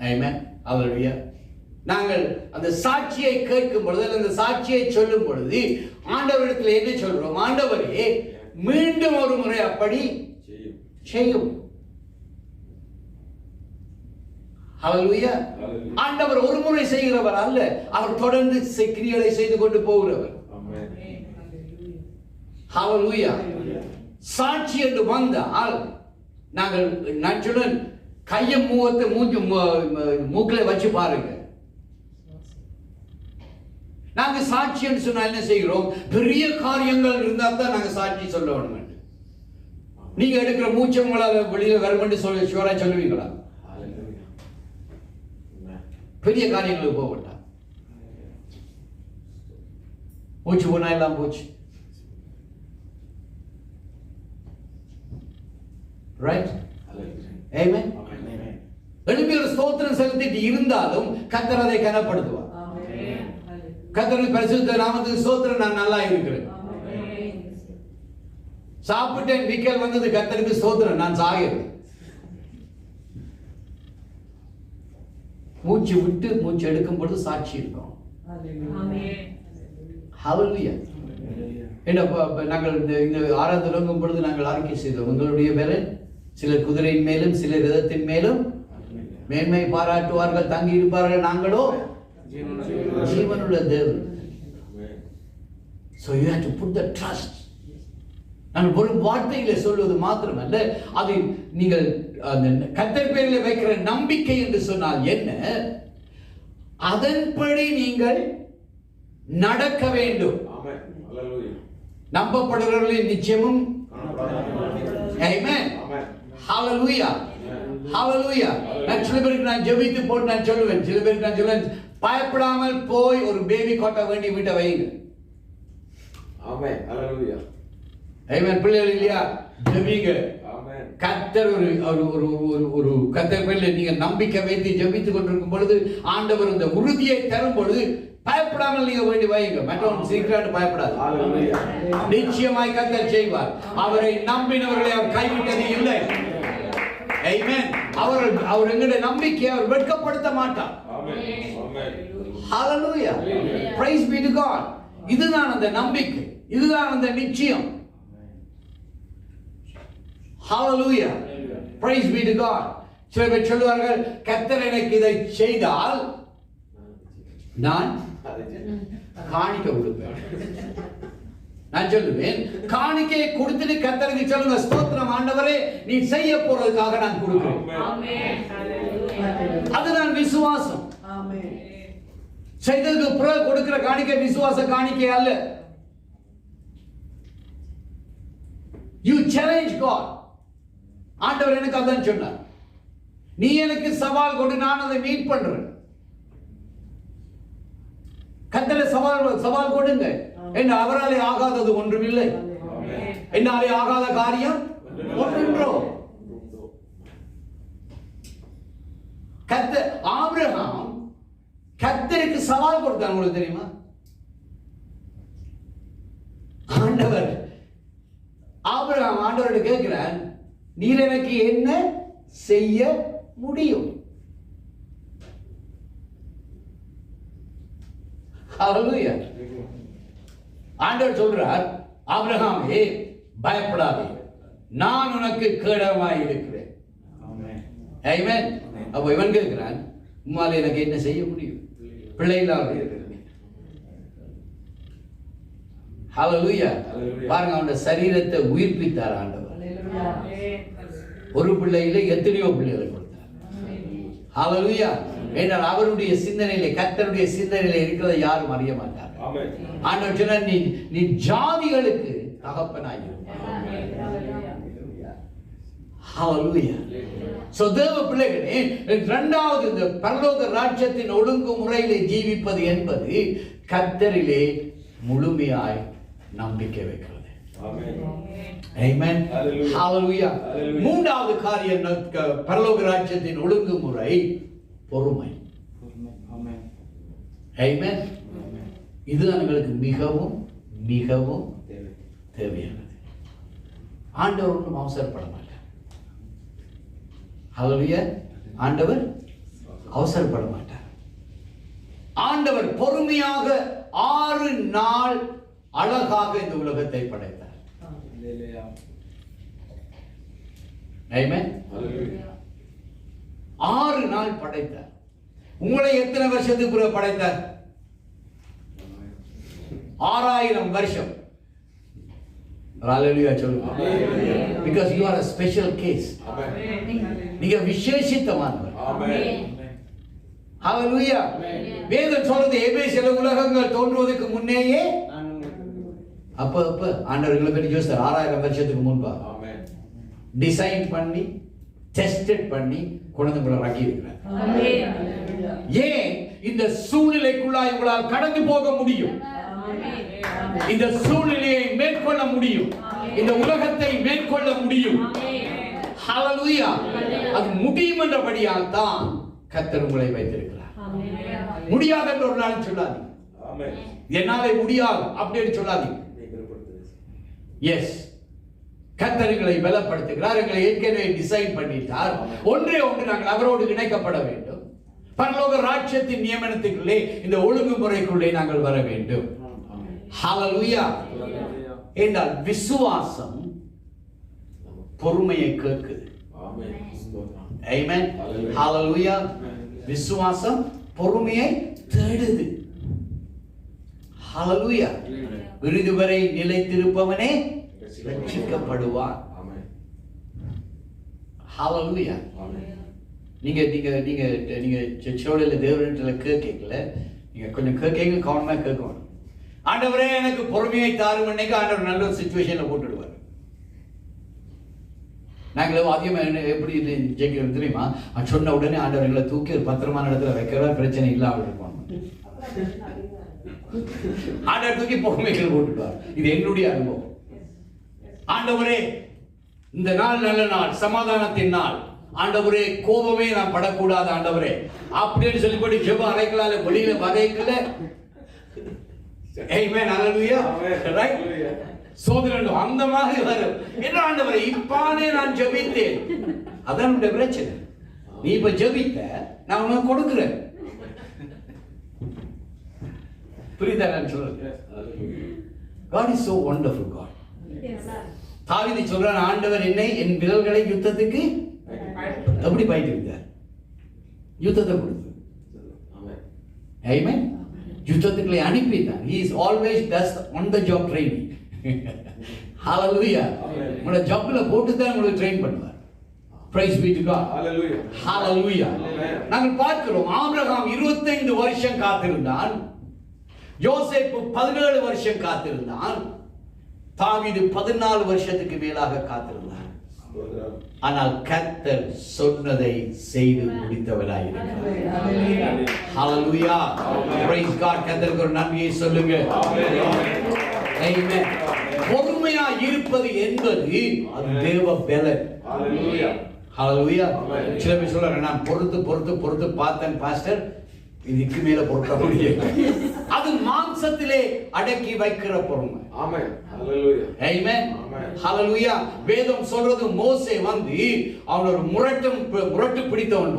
ஆமென். அவருடைய நாங்கள் அந்த சாட்சியை கேட்கும் பொழுது, அந்த சாட்சியை சொல்லும் பொழுது ஆண்டவரிடத்தில் என்ன சொல்றோம்? ஆண்டவரே, மீண்டும் ஒரு முறை அப்படி செய்யும். ஹல்லேலூயா. ஆண்டவர் ஒரு முறை செய்கிறவர் அல்ல, அவர் தொடர்ந்து கிரியைகளை செய்து கொண்டு போகிறவர். ஹல்லேலூயா. சாட்சி என்று வந்தால் நாங்கள் நச்சுடன் கையை மூவத்தை மூக்கில வச்சு பாருங்க. நாங்க சாட்சி என்று சொன்னா என்ன செய்கிறோம்? பெரிய காரியங்கள் இருந்தா தான் நாங்க சாட்சி சொல்ல வேணும். நீங்க எடுக்கிற மூச்சை உங்களால வெளியில வருமென்று ஷுவரா சொல்லுவீங்களா? பெரிய காரியங்களுக்கு போக மாட்டான். மூச்சு போனா எல்லாம் போச்சு. ரைட்? ஆமென். எழுப்பி ஒரு ஸ்தோத்திரம் செலுத்திட்டு இருந்தாலும் கர்த்தர் அதை கனப்படுத்துவார். கர்த்தரின் பரிசுத்த நாமத்துக்கு ஸ்தோத்திரம், நான் நல்லா இருக்கிறேன். சாப்பிட்டேன், விக்கல் வந்தது, கர்த்தருக்கு ஸ்தோத்திரம், நான் சாகிறேன். மூச்சு விட்டு மூச்சு எடுக்கும் பொழுது சாட்சி இருக்கும். ஹல்லேலூயா. நாங்கள் இந்த ஆராதனை தொடங்கும் பொழுது நாங்கள் அறிக்கை செய்தோம், உங்களுடைய பேரில் சிலர் குதிரையின் மேலும் சிலர் ரதத்தின் மேலும் மேன்மை பாராட்டுவார்கள், தங்கி இருப்பார்கள், நாங்களோ ஜீவனுள்ள தேவன். So you have to put the trust. நான் ஒரு வார்த்தையில சொல்வது மாத்திரமல்ல, அது நீங்கள் அந்த கர்த்தர் பேரில் வைக்கிற நம்பிக்கை என்று சொன்னால் என்ன, அதன்படி நீங்கள் நடக்க வேண்டும். நம்பப்படுகிறவர்களின் நிச்சயமும். ஆமென். ஹalleluya. ஹalleluya. சில பேருக்கு நான் ஜெபித்து போட்டு நான் சொல்லுவேன், சில பேருக்கு நான் சொல்லுவேன், பயப்படாமல் போய் ஒரு பேபி கோட்டை வேண்டி வீட்டை வைங்க. ஆமென். ஹalleluya. ஆமென். பிள்ளைகள் இல்லையா, ஜெபிங்க. ஆமென். கர்த்தர் ஒரு கர்த்தர் பேரில் நீங்க நம்பிக்கை வைத்து ஜெபித்துக் கொண்டிருக்கும் பொழுது ஆண்டவர் இந்த உறுதியை தரும் பொழுது பயப்படாமல் நீங்க வேண்டி வைங்க. மற்றவன் சீக்கிரம் பயப்படாது. ஹalleluya. நிச்சயமாய் கர்த்தர் செய்வார். அவரை நம்பினவர்களை அவர் கைவிட்டது இல்லை. ஆமென். அவர் எங்களுடைய நம்பிக்கையை அவர் வெட்கப்படுத்த மாட்டார். ஆமென். ஆமென். ஹalleluya. Praise be to God. இதுதான் அந்த நம்பிக்கை, இதுதான் அந்த நிச்சயம். ஹalleluya. Praise be to God. சில பேர் சொல்வார்கள், கர்த்தர் எனக்கு இதை செய்தால் நான் காணிக்கை கொடுப்பேன். நான் சொல்லுவேன், காணிக்கையை கொடுத்துட்டு கர்த்தருக்கு சொல்லுங்க, ஸ்தோத்திரம் ஆண்டவரே, நீ செய்ய போறதுக்காக நான் கொடுக்கிறேன். அதுதான் விசுவாசம். செய்ததுக்கு பிறகு கொடுக்கிற காணிக்கை விசுவாச காணிக்கை அல்ல. You challenge God. ஆண்டவர் எனக்கு அதான் சொன்னார், நீ எனக்கு சவால் கொடு, நான் அதை மீட் பண்றேன். கர்த்தரை சவால் கொடுங்க. என்ன அவராலே ஆகாதது ஒன்றுமில்லை, என்னாலே ஆகாத காரியம் ஒன்றுண்டோ. கர்த்தர் ஆபிரகாம் கர்த்தருக்கு சவால் கொடுத்தார், உங்களுக்கு தெரியுமா? ஆண்டவர் ஆபிரகாம் ஆண்டவர்கிட்ட கேட்கிறார், நீர் எனக்கு என்ன செய்ய முடியும்? ஹalleluya. ஆண்டவர் சொல்றார், ஆபிரகாமே பயப்படாதே, நான் உனக்கு கேடகமாய் இருக்கிறேன். ஆமென். அப்போ இவன் கேட்கிறான், உம்மால எனக்கு என்ன செய்ய முடியும்? பிள்ளை இல்லாம இருக்கிறேன். ஹalleluya. பாருங்க, அவனுடைய சரீரத்தை உயிர்ப்பித்தார் ஆண்டவர். ஒரு பிள்ளையில எத்தனையோ பிள்ளைகளை கொடுத்தார். ஹalleluya. என்றால் அவருடைய சிந்தனையிலே, கர்த்தருடைய சிந்தனையிலே இருக்கிறதை யாரும் அறிய மாட்டார். ஆண்டவர் சொன்னார், நீ ஜாதிகளுக்கு தகப்பனாய் இருப்பாய். ஹalleluya. சோ தேவ பிள்ளைகளே, இரண்டாவது இந்த பரலோக ராஜ்யத்தின் ஒழுங்குமுறையிலே ஜீவிப்பது என்பது கர்த்தரிலே முழுமையாய் நம்பிக்கை வைக்கிறது. ஆமென். ஹalleluya. மூன்றாவது காரியம் பரலோக ராஜ்யத்தின் ஒழுங்குமுறை பொறுமை. ஆமென். இதுதான் எங்களுக்கு மிகவும் மிகவும் தேவையானது. ஆண்டவர் ஒன்றும் அவசரப்பட மாட்டார். ஹalleluya. ஆண்டவர் அவசரப்பட மாட்டார். ஆண்டவர் பொறுமையாக 6 நாள் அழகாக இந்த உலகத்தை படைத்தார். ஆமென். 6 நாள் படைத்தார். உங்களை எத்தனை வருஷத்துக்கு பிறகு படைத்தார்? 6000 வருஷம். ஹalleluya சொல்லுங்க. Because you are a special case. நீங்க விசேஷித்தமானவர். ஹalleluya. வேதம் சொல்றது, எபேசியல உலகங்கள் தோன்றுவதற்கு முன்னேயே அப்ப ஆண்டவர்களை பற்றி யோசித்தார். 6000 வருஷத்துக்கு முன்பா டிசைன் பண்ணி டெஸ்டட் பண்ணி குழந்தைகளை ராக்கி இருக்கிறார். ஏன் இந்த சூழ்நிலைக்குள்ளாய் உங்களால் கடந்து போக முடியும்? இந்த சூழ்நிலையை மேற்கொள்ள முடியும், இந்த உலகத்தை மேற்கொள்ள முடியும். ஹalleluya. அது முடியும் என்றபடியால் தான் கர்த்தர் உங்களை வைத்திருக்கிறார். முடியாது என்று ஒரு நாள் சொல்லாதீங்க. என்னாலே முடியாது அப்படின்னு சொல்லாதீங்க. எஸ், கர்த்தர் எங்களை பலப்படுத்துகிறார். எங்களை ஏற்கனவே டிசைன் பண்ணிட்டார். ஒன்றே ஒன்று, நாங்கள் அவரோடு இணைக்கப்பட வேண்டும். பரலோக ராஜ்யத்தின் நியமனத்துக்குள்ளே இந்த ஒழுங்குமுறைக்குள்ளே நாங்கள் வர வேண்டும். ஹல்லேலூயா. என்றால் விசுவாசம் பொறுமையை கேட்குது. ஆமென். ஹல்லேலூயா. விசுவாசம் பொறுமையை தேடுது. ஹல்லேலூயா. இறுதி வரை நிலைத்திருப்பவனே ரட்சிக்கப்படுவான். ஹல்லேலூயா. நீங்க நீங்க நீங்க நீங்க சர்ச்சில் தேவனிடத்துல கேட்கல, நீங்க கொஞ்சம் கேட்க கவனமா கேட்கணும். ஆண்டவரே எனக்கு பொறுமையை தாரும், இன்னைக்கு ஆண்டவர் நல்ல ஒரு சிச்சுவேஷன்ல போட்டுடுவார். நாங்கள் அதிகமாக எப்படி ஜெயிக்கிறது தெரியுமா? சொன்ன உடனே ஆண்டவர் எங்களை தூக்கி ஒரு பத்திரமான இடத்துல வைக்கிறதா பிரச்சனை இல்லாமல் இருக்கும். ஆண்டவர் தூக்கி பொறுமைகள் போட்டுடுவார். இது என்னுடைய அனுபவம். ஆண்டவரே இந்த நாள் நல்ல நாள், சமாதானத்தின் நாள். ஆண்டவரே கோபமே நான் படக்கூடாது ஆண்டவரே அப்படின்னு சொல்லிப்படி ஜெப அறைகளால வெளியில வரைக்கல. ஆமென். ஹல்லேலூயா. ரைட். சோதனை அந்த மாதிரி வரும். என்ன ஆண்டவரே இப்பானே நான் ஜெபித்தேன். அதான் உடைய பிரச்சனை. நீ இப்ப ஜெபித்த, நான் உனக்கு கொடுக்கிறேன். புரியுதா நான் சொல்றது? God is so wonderful God. தாவீது சொல்றான், ஆண்டவர் என்னை என் விரல்களை யுத்தத்துக்கு எப்படி பயிற்றுவித்தார்? யுத்தத்தை கொடுத்து. ஆமென். யுத்தத்துக்குள்ளே அனுப்பிட்டார். He is always does on the job training. Hallelujah. உங்களை ஜாப்ல போட்டு தான் உங்களை ட்ரெயின் பண்ணுவார். Praise be to God. Hallelujah. Hallelujah. நாங்கள் பார்க்கிறோம், ஆபிரகாம் 25 வருஷம் காத்திருந்தான். யோசேப்பு 17 வருஷம் காத்திருந்தான். தாவீது 14 வருஷத்துக்கு மேலாக காத்திருந்தான். ஆனால் கர்த்தர் சொன்னதை செய்து முடித்தவராய் இருக்கிறார். ஹல்லேலூயா. Praise God. கர்த்தருக்கு ஒரு நன்றியை சொல்லுங்க. ஆமென். பொறுமையா இருப்பது என்பது அது தேவ பலன். ஹல்லேலூயா. ஹல்லேலூயா. சில பேர் சொல்றாங்க, நான் பொறுத்து பொறுத்து பொறுத்து பார்த்தேன் பாஸ்டர், இதுக்கு மேல பொறுக்க முடியல. அது மாம்சத்திலே அடக்கி வைக்கிற பொறுமை. ஆமென். ஹல்லேலூயா. ஆமென். ஹல்லேலூயா. வேதம் சொல்றது, மோசே வந்து அவன் ஒரு முரட்டு பிடித்தவன்,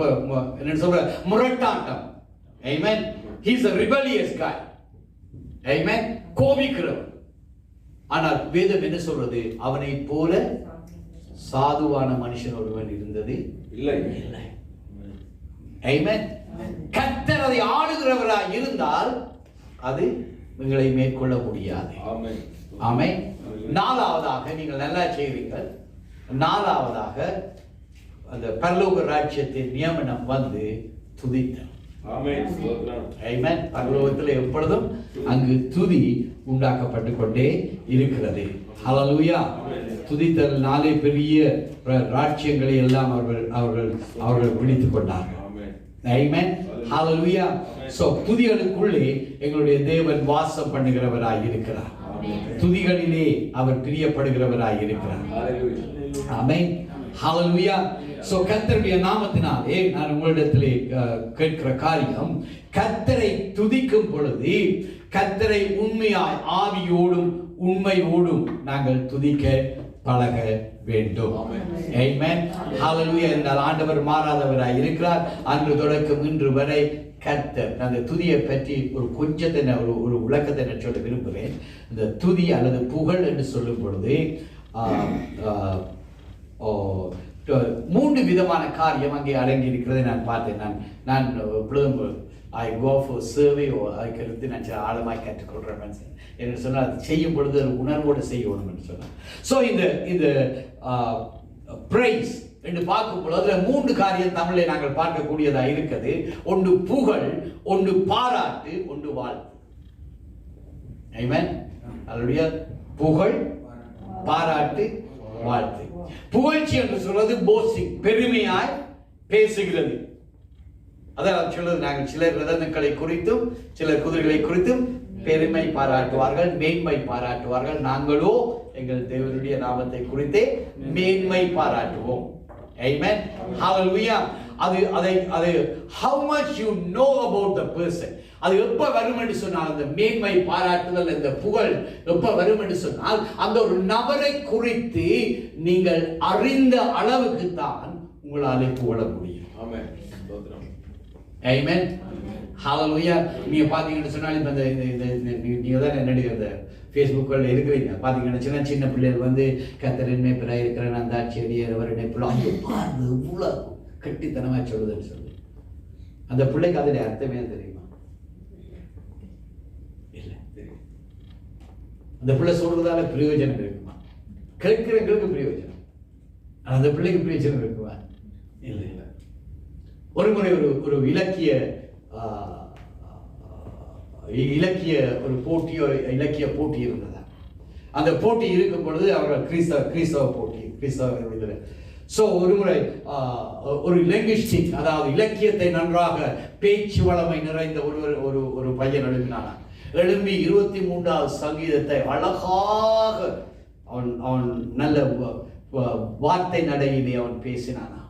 என்ன சொல்ற, முரட்டாட்டம். ஆமென். he is a rebellious guy. ஆமென். கோபிக்கிறவன். ஆனால் வேதம் என்ன சொல்றது? அவனை போல சாதுவான மனுஷன் ஒருவன் இருந்தது இல்லை. ஆமென். கர்த்தர் அதை ஆளுகிறவராய் இருந்தால் அது உங்களை மேற்கொள்ள முடியாது. ஆமென். ஆமென். நாலாவதாக, நீங்கள் நல்லா செய்வீர்கள், நாலாவதாக அந்த பரலோக ராஜ்யத்தின் நியமனம் வந்து துதித்தல். ஆமென். ஆமென். பரலோகத்தில் எப்பொழுதும் அங்கு துதி உண்டாக்கப்பட்டு கொண்டே இருக்கிறது. ஹல்லேலூயா. துதித்தல் 4 பெரிய ராஜ்யங்களை எல்லாம் அவர்கள் பிடித்துக் கொண்டார்கள். ஆமென். ஹல்லேலூயா. சோ துதிகளுக்குள்ளே எங்களுடைய தேவன் வாசம் பண்ணுகிறவராய் இருக்கிறார். துதிகளிலே அவர் பிரியப்படுகிறவராய் இருக்கிறார். ஆமென். ஹல்லேலூயா. சோ கர்த்தருடைய நாமத்தினாலே நான் உங்களிடத்திலே கேட்கிற காரியம், கர்த்தரை துதிக்கும் பொழுது கர்த்தரை உண்மையாய் ஆவியோடும் உண்மையோடும் நாங்கள் துதிக்க பழக வேண்டும். ஆமென். ஹல்லேலூயா. என்றால் ஆண்டவர் மாறாதவராய் இருக்கிறார். அன்று தொடக்கம் இன்று வரை கர்த்தர். அந்த துதியை பற்றி ஒரு கொஞ்சத்தை ஒரு விளக்கத்தை நான் சொல்ல விரும்புகிறேன். இந்த துதி அல்லது புகழ் என்று சொல்லும் பொழுது 3 விதமான காரியம் அங்கே அடங்கி இருக்கிறதை நான் பார்த்தேன். நான் I go for survey or அதுக்கு எடுத்து நான் ஆழமாய் கற்றுக்கொள்கிறேன் மனுஷன் என்று சொன்னால், அது செய்யும் பொழுது உணர்வோடு செய்யணும் என்று சொன்னார். ஸோ இந்த பிரைஸ் என்று பார்க்கும் பொழுது அதில் 3 காரியம் தமிழில் நாங்கள் பார்க்கக்கூடியதாக இருக்குது. ஒன்று புகழ், ஒன்று பாராட்டு, ஒன்று வாழ்த்து. ஆமென். ஹல்லேலூயா. புகழ், பாராட்டு, வாழ்த்து. புகழ்ச்சி என்று சொல்வது போஸ்டிங், பெருமையாய் பேசுகிறது. அதான் சொல்றது, நாங்கள் சிலர் ரதங்களை குறித்தும் சிலர் குதிரைகளை குறித்தும் பெருமை பாராட்டுவார்கள், மேன்மை பாராட்டுவார்கள். நாங்களோ எங்கள் தேவனுடைய நாமத்தை குறித்தே மேன்மை பாராட்டுவோம். ஆமென். ஹல்லேலூயா. அது how much you know about the person. அது எப்ப வரும் என்று சொன்னால், அந்த மேன்மை பாராட்டுதல், இந்த புகழ் எப்ப வரும் என்று சொன்னால், அந்த ஒரு நபரை குறித்து நீங்கள் அறிந்த அளவுக்கு தான் உங்களாலே புகழ முடியும். ஆமென். Amen. Hallelujah. நீங்க பாத்தீங்கன்னு சொன்னாலும் இப்ப நீங்க தான் என்னடி அந்த ஃபேஸ்புக்கில் இருக்கிறீங்க பாத்தீங்கன்னா சின்ன சின்ன பிள்ளைகள் வந்து கத்தரின் மேய்ப்பராக இருக்கிறேன் அந்த செடியவர் பிள்ளை ஐயோ பாருங்க இவ்வளோ கட்டித்தனமா சொல்லுதுன்னு சொல்லி அந்த பிள்ளைக்கு அதோடைய அர்த்தமே தெரியுமா? இல்ல தெரியும். அந்த பிள்ளை சொல்றதால பிரயோஜனம் இருக்குமா? கேட்கிறவங்களுக்கு பிரயோஜனம், அந்த பிள்ளைக்கு பிரயோஜனம் இருக்குமா? இல்லை இல்லை. ஒரு முறை ஒரு இலக்கிய ஒரு போட்டியோ இலக்கிய போட்டி இருந்ததா. அந்த போட்டி இருக்கும் பொழுது அவர்கள் கிறிஸ்தவ போட்டி கிறிஸ்தவ. ஸோ ஒரு முறை ஒரு லிங்குவிஸ்டிக் அதாவது இலக்கியத்தை நன்றாக பேச்சு வளமை நிறைந்த ஒரு பையன் எழுப்பினானா. எழும்பி 23வது சங்கீதத்தை அழகாக அவன் நல்ல வார்த்தை நடையிலே அவன் பேசினானா.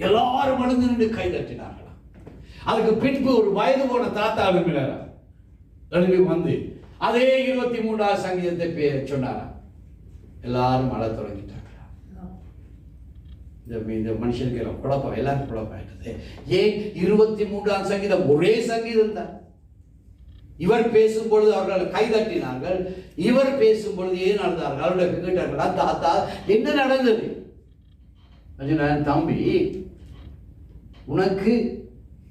எல்லாரும் மனது நின்று கை தட்டினார்களா. அதுக்கு பின்பு ஒரு வயது போன தாத்தா எழுப்பினாரா. எழுப்பி வந்து அதே 23வது சங்கீதத்தை சொன்னாரா. எல்லாரும் அழ தொடங்கிட்டாங்களா. இந்த மனுஷனுக்கு எல்லாம் குழப்பம், எல்லாரும் குழப்பாயிட்டது. ஏன் 23வது சங்கீதம் ஒரே சங்கீதம் தான். இவர் பேசும்பொழுது அவர்கள் கை தட்டினார்கள், இவர் பேசும்பொழுது ஏன் நடந்தார்கள். அவருடைய கேட்டார்களா தாத்தா என்ன நடந்தது? தம்பி உனக்கு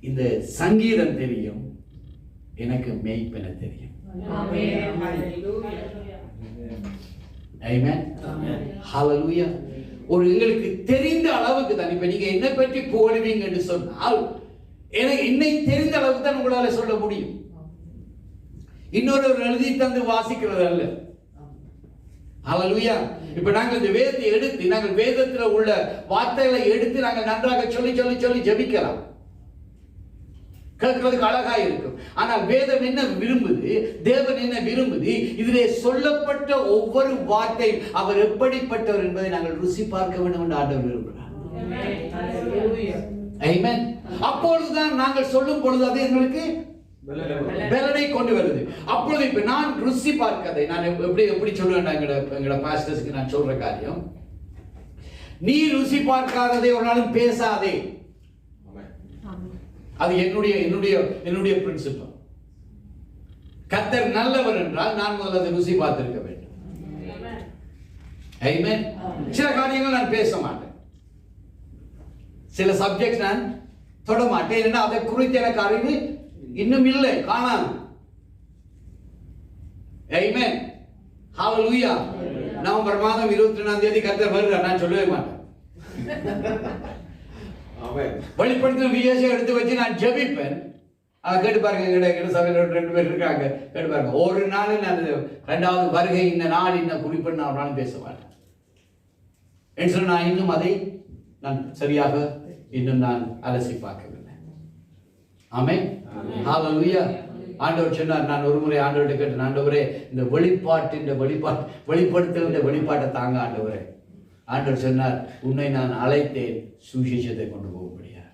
இந்த சங்கீதம் தெரியும், எனக்கு மெய்ப்பென தெரியும். ஆமென். ஹல்லேலூயா. ஒரு எங்களுக்கு தெரிந்த அளவுக்கு தான். இப்ப நீங்க என்ன பற்றி புகழுவீங்க என்று சொன்னால் என்னை தெரிந்த அளவுக்கு தான் உங்களால சொல்ல முடியும். இன்னொரு எழுதி தந்து வாசிக்கிறது அல்ல. ஹல்லேலூயா. இப்ப நாங்கள் இந்த வேதத்தை எடுத்து நாங்கள் வேதத்துல உள்ள வார்த்தைகளை எடுத்து நாங்கள் நன்றாக சொல்லி சொல்லி சொல்லி ஜெபிக்கலாம், கேட்கிறதுக்கு அழகா இருக்கும். ஆனால் வேதம் என்ன விரும்புது, தேவன் என்ன விரும்புது, இதிலே சொல்லப்பட்ட ஒவ்வொரு வார்த்தை அவர் எப்படிப்பட்டவர் என்பதை நாங்கள் ருசி பார்க்க வேண்டும் என்று ஆண்டவர் விரும்புகிறார். ஆமென். அப்பொழுதுதான் நாங்கள் சொல்லும் பொழுது அது எங்களுக்கு பலனை கொண்டு வருது. அப்பொழுது இப்ப நான் ருசி பார்க்கதை நான் எப்படி சொல்லுவேன், எங்களோட பாஸ்டர்ஸ்க்கு நான் சொல்ற காரியம், நீ ருசி பார்க்காததை ஒரு நாளும் பேசாதே. அது என்னுடைய பிரின்சிபல். கர்த்தர் நல்லவர் என்றால் நான் முதல்ல அதை ருசி பார்த்திருக்க வேண்டும். ஆமென். சில காரியங்கள் நான் பேச மாட்டேன், சில சப்ஜெக்ட் நான் தொட மாட்டேன். ஏன்னா அதை குறித்து எனக்கு அறிவு இன்னும் இல்லை, காணாது. ஆமென். ஹல்லேலூயா. நவம்பர் மாதம் 22ஆம் தேதி கர்த்தர் வருகிறார், நான் சொல்லவே மாட்டேன். வெளிப்படுத்தின விசேஷம் எடுத்து வச்சு நான் ஜெபிப்பேன். கேட்டு பாருங்க, எங்க சபையில் 2 பேர் இருக்காங்க, கேட்டு பாருங்க. ஒரு நாள் நான் 2வது வருகை இந்த நாள் இந்த குறிப்பிட்டு நான் ஒரு நாள் பேச மாட்டேன். நான் இன்னும் அதை நான் சரியாக இன்னும் நான் அலசி பார்க்கவில்லை. ஆமென். ஹல்லேலூயா. ஆண்டவர் சொன்னார், நான் ஒரு முறை ஆண்டவர்கிட்ட கேட்டேன், ஆண்டவரே இந்த வெளிப்படுத்துகின்ற வெளிப்பாட்டை தாங்க ஆண்டவரே. ஆண்டவர் சொன்னார், உன்னை நான் அழைத்தேன் சுவிசேஷத்தை கொண்டு போகும்படியா.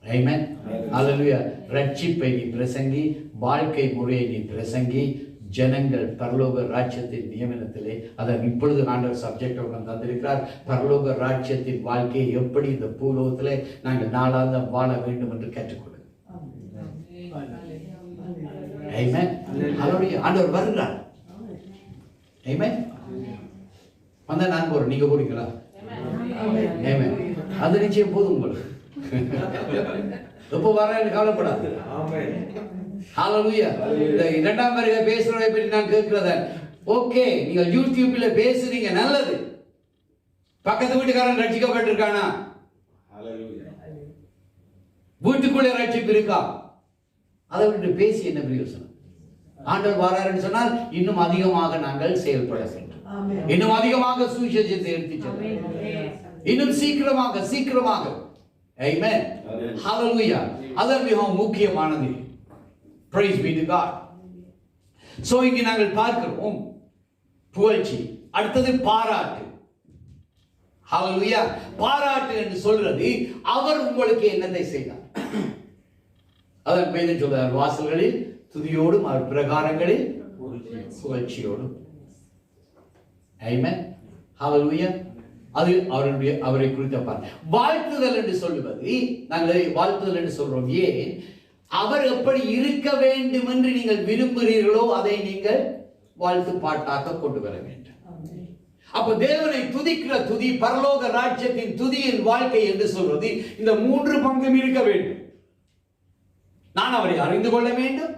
ஆமென். ஹல்லேலூயா. ரட்சிப்பை நீ பிரசங்கி, வாழ்க்கை முறையை நீ பிரசங்கி, ஜனங்கள் பரலோக ராஜ்யத்தின் நியமனத்திலே, அதை இப்பொழுது ஆண்டவர் சப்ஜெக்ட் தந்திருக்கிறார். பரலோக ராஜ்யத்தின் வாழ்க்கையை எப்படி இந்த பூலோகத்திலே நாங்கள் நாளாந்தம் வாழ வேண்டும் என்று கற்றுக்கொள்ளுங்க. ஆமென். ஹல்லேலூயா. ஆண்டவர் வருகிறார். ஆமென். வந்தா நான் போறேன், நீங்க போறீங்களா? ஆமென். அது நிச்சயம் போதும் உங்களுக்கு. எப்போ வரேன்னு கவலைப்படாது. ஆமென். ஹல்லேலூயா. இந்த 2ஆம் வருகை பேசுறதை பற்றி நான் கேட்கிறத ஓகே, நீங்க யூடியூப்ல பேசுறீங்க, நல்லது. பக்கத்து வீட்டுக்காரன் ரட்சிக்கப்பட்டிருக்கானா? ஹல்லேலூயா. வீட்டுக்குள்ளே ரட்சிப்பு இருக்கா? அதை விட்டு பேசி என்ன பிரயோசனம்? ஆண்டவர் வராருன்னு சொன்னால் இன்னும் அதிகமாக நாங்கள் செயல்பட வேண்டும், இன்னும் அதிகமாக சுவிசேஷத்தை எடுத்து செல்ல, இன்னும் சீக்கிரமாக. ஆமென். ஹல்லேலூயா. அது மிகவும் முக்கியமானது. Praise be to God. So இங்கே நாங்கள் பார்க்கிறோம் புகழ்ச்சி, அடுத்தது பாராட்டு. ஹல்லேலூயா. பாராட்டு என்று சொல்றது அவர் உங்களுக்கு என்னத்தை செய்தார். அதன் பேரில் சொல்றார், வாசல்களில் துதியோடும் அவர் பிரகாரங்களில் புகழ்ச்சியோடும். ஆமென். ஹல்லேலூயா. அது அவரை குறித்த பார். வாழ்த்துதல் என்று சொல்லுவது, நாங்கள் வாழ்த்துதல் என்று சொல்றோம். ஏன்? அவர் எப்படி இருக்க வேண்டும் என்று நீங்கள் விரும்புகிறீர்களோ அதை நீங்கள் வாழ்த்து பாட்டாக கொண்டு வர வேண்டும். அப்ப தேவனை துதிக்கிற துதி, பரலோக ராஜ்யத்தின் துதியின் வாழ்க்கை என்று சொல்வது இந்த 3 பங்கும் இருக்க வேண்டும். நான் அவரை அறிந்து கொள்ள வேண்டும்,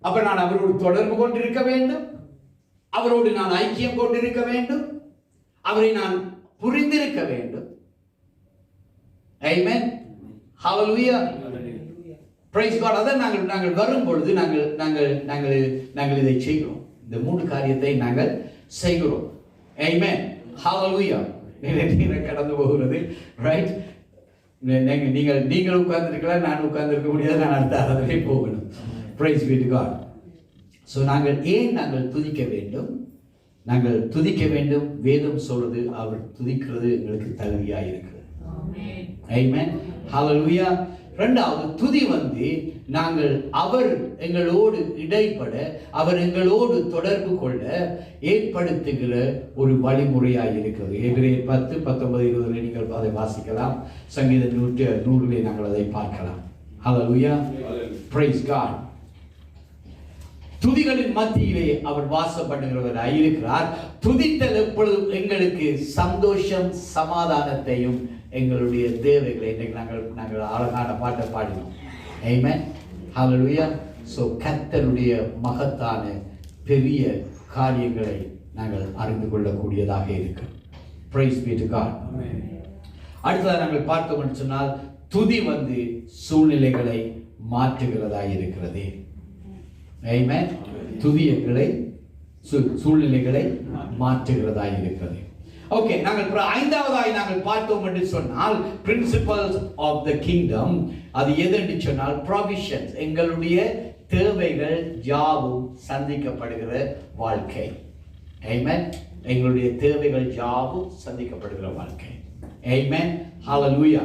அப்ப நான் அவரோடு தொடர்பு கொண்டிருக்க வேண்டும், அவரோடு நான் ஐக்கியம் கொண்டிருக்க வேண்டும், அவரை நான் புரிந்திருக்க வேண்டும். ஆமென். ஹalleluya. praise God. அத நாங்கள் வரும் பொழுது நாங்கள் இதை செய்கிறோம். இந்த 3 காரியத்தை நாங்கள் செய்கிறோம். ஆமென். ஹalleluya. நீங்க கடந்து போகிறது ரைட். நீங்கள் உட்கார்ந்து இருக்கலாம், நான் உட்கார்ந்து இருக்க முடியாது, நான் அடுத்த ஆராதனை போகணும். praise be to God. so நாங்கள் துதிக்க வேண்டும். நாங்கள் துதிக்க வேண்டும். வேதம் சொல்றது அவர் துதிக்கிறது எங்களுக்கு தகுதியாக இருக்கிறது. ஆமென். ஹalleluya. இரண்டாவது, துதி நாங்கள் அவர் எங்களோடு இடைப்பட, அவர் எங்களோடு தொடர்பு கொள்ள ஏற்படுத்துகிற ஒரு வழிமுறையாக இருக்கிறது. எபிரேயர் 10, 19, 20 நீங்கள் அதை வாசிக்கலாம். சங்கீதம் 100 நாங்கள் அதை பார்க்கலாம். ஹalleluya. praise God. துதிகளின் மத்தியிலே அவர் வாசம் பண்ணுகிறவராய் இருக்கிறார். துதித்தல் எப்பொழுதும் எங்களுக்கு சந்தோஷம், சமாதானத்தையும், எங்களுடைய தேவைகளை இன்றைக்கு நாங்கள் அழகான பாட்டை பாடினோம். ஆமென். ஹalleluya. so கர்த்தருடைய மகத்தான பெரிய காரியங்களை நாங்கள் அறிந்து கொள்ளக்கூடியதாக இருக்கு. praise be to God. அடுத்ததாக நாங்கள் பார்த்தோம் என்று சொன்னால், துதி சூழ்நிலைகளை மாற்றுகிறதா இருக்கிறது. ஆமென். துதி எங்களை சூழ்நிலைகளை மாற்றுகிறதா இருக்கிறது. ஓகே, நாங்கள் 5வதாய் நாங்கள் பார்த்தோம் என்று சொன்னால், பிரின்சிபல்ஸ் ஆஃப் த கிங்டம். அது எது என்று சொன்னால், ப்ரொவிஷன்ஸ், எங்களுடைய தேவைகள் யாவும் சந்திக்கப்படுகிற வாழ்க்கை. ஆமென். எங்களுடைய தேவைகள் யாவும் சந்திக்கப்படுகிற வாழ்க்கை. ஆமென். ஹalleluya.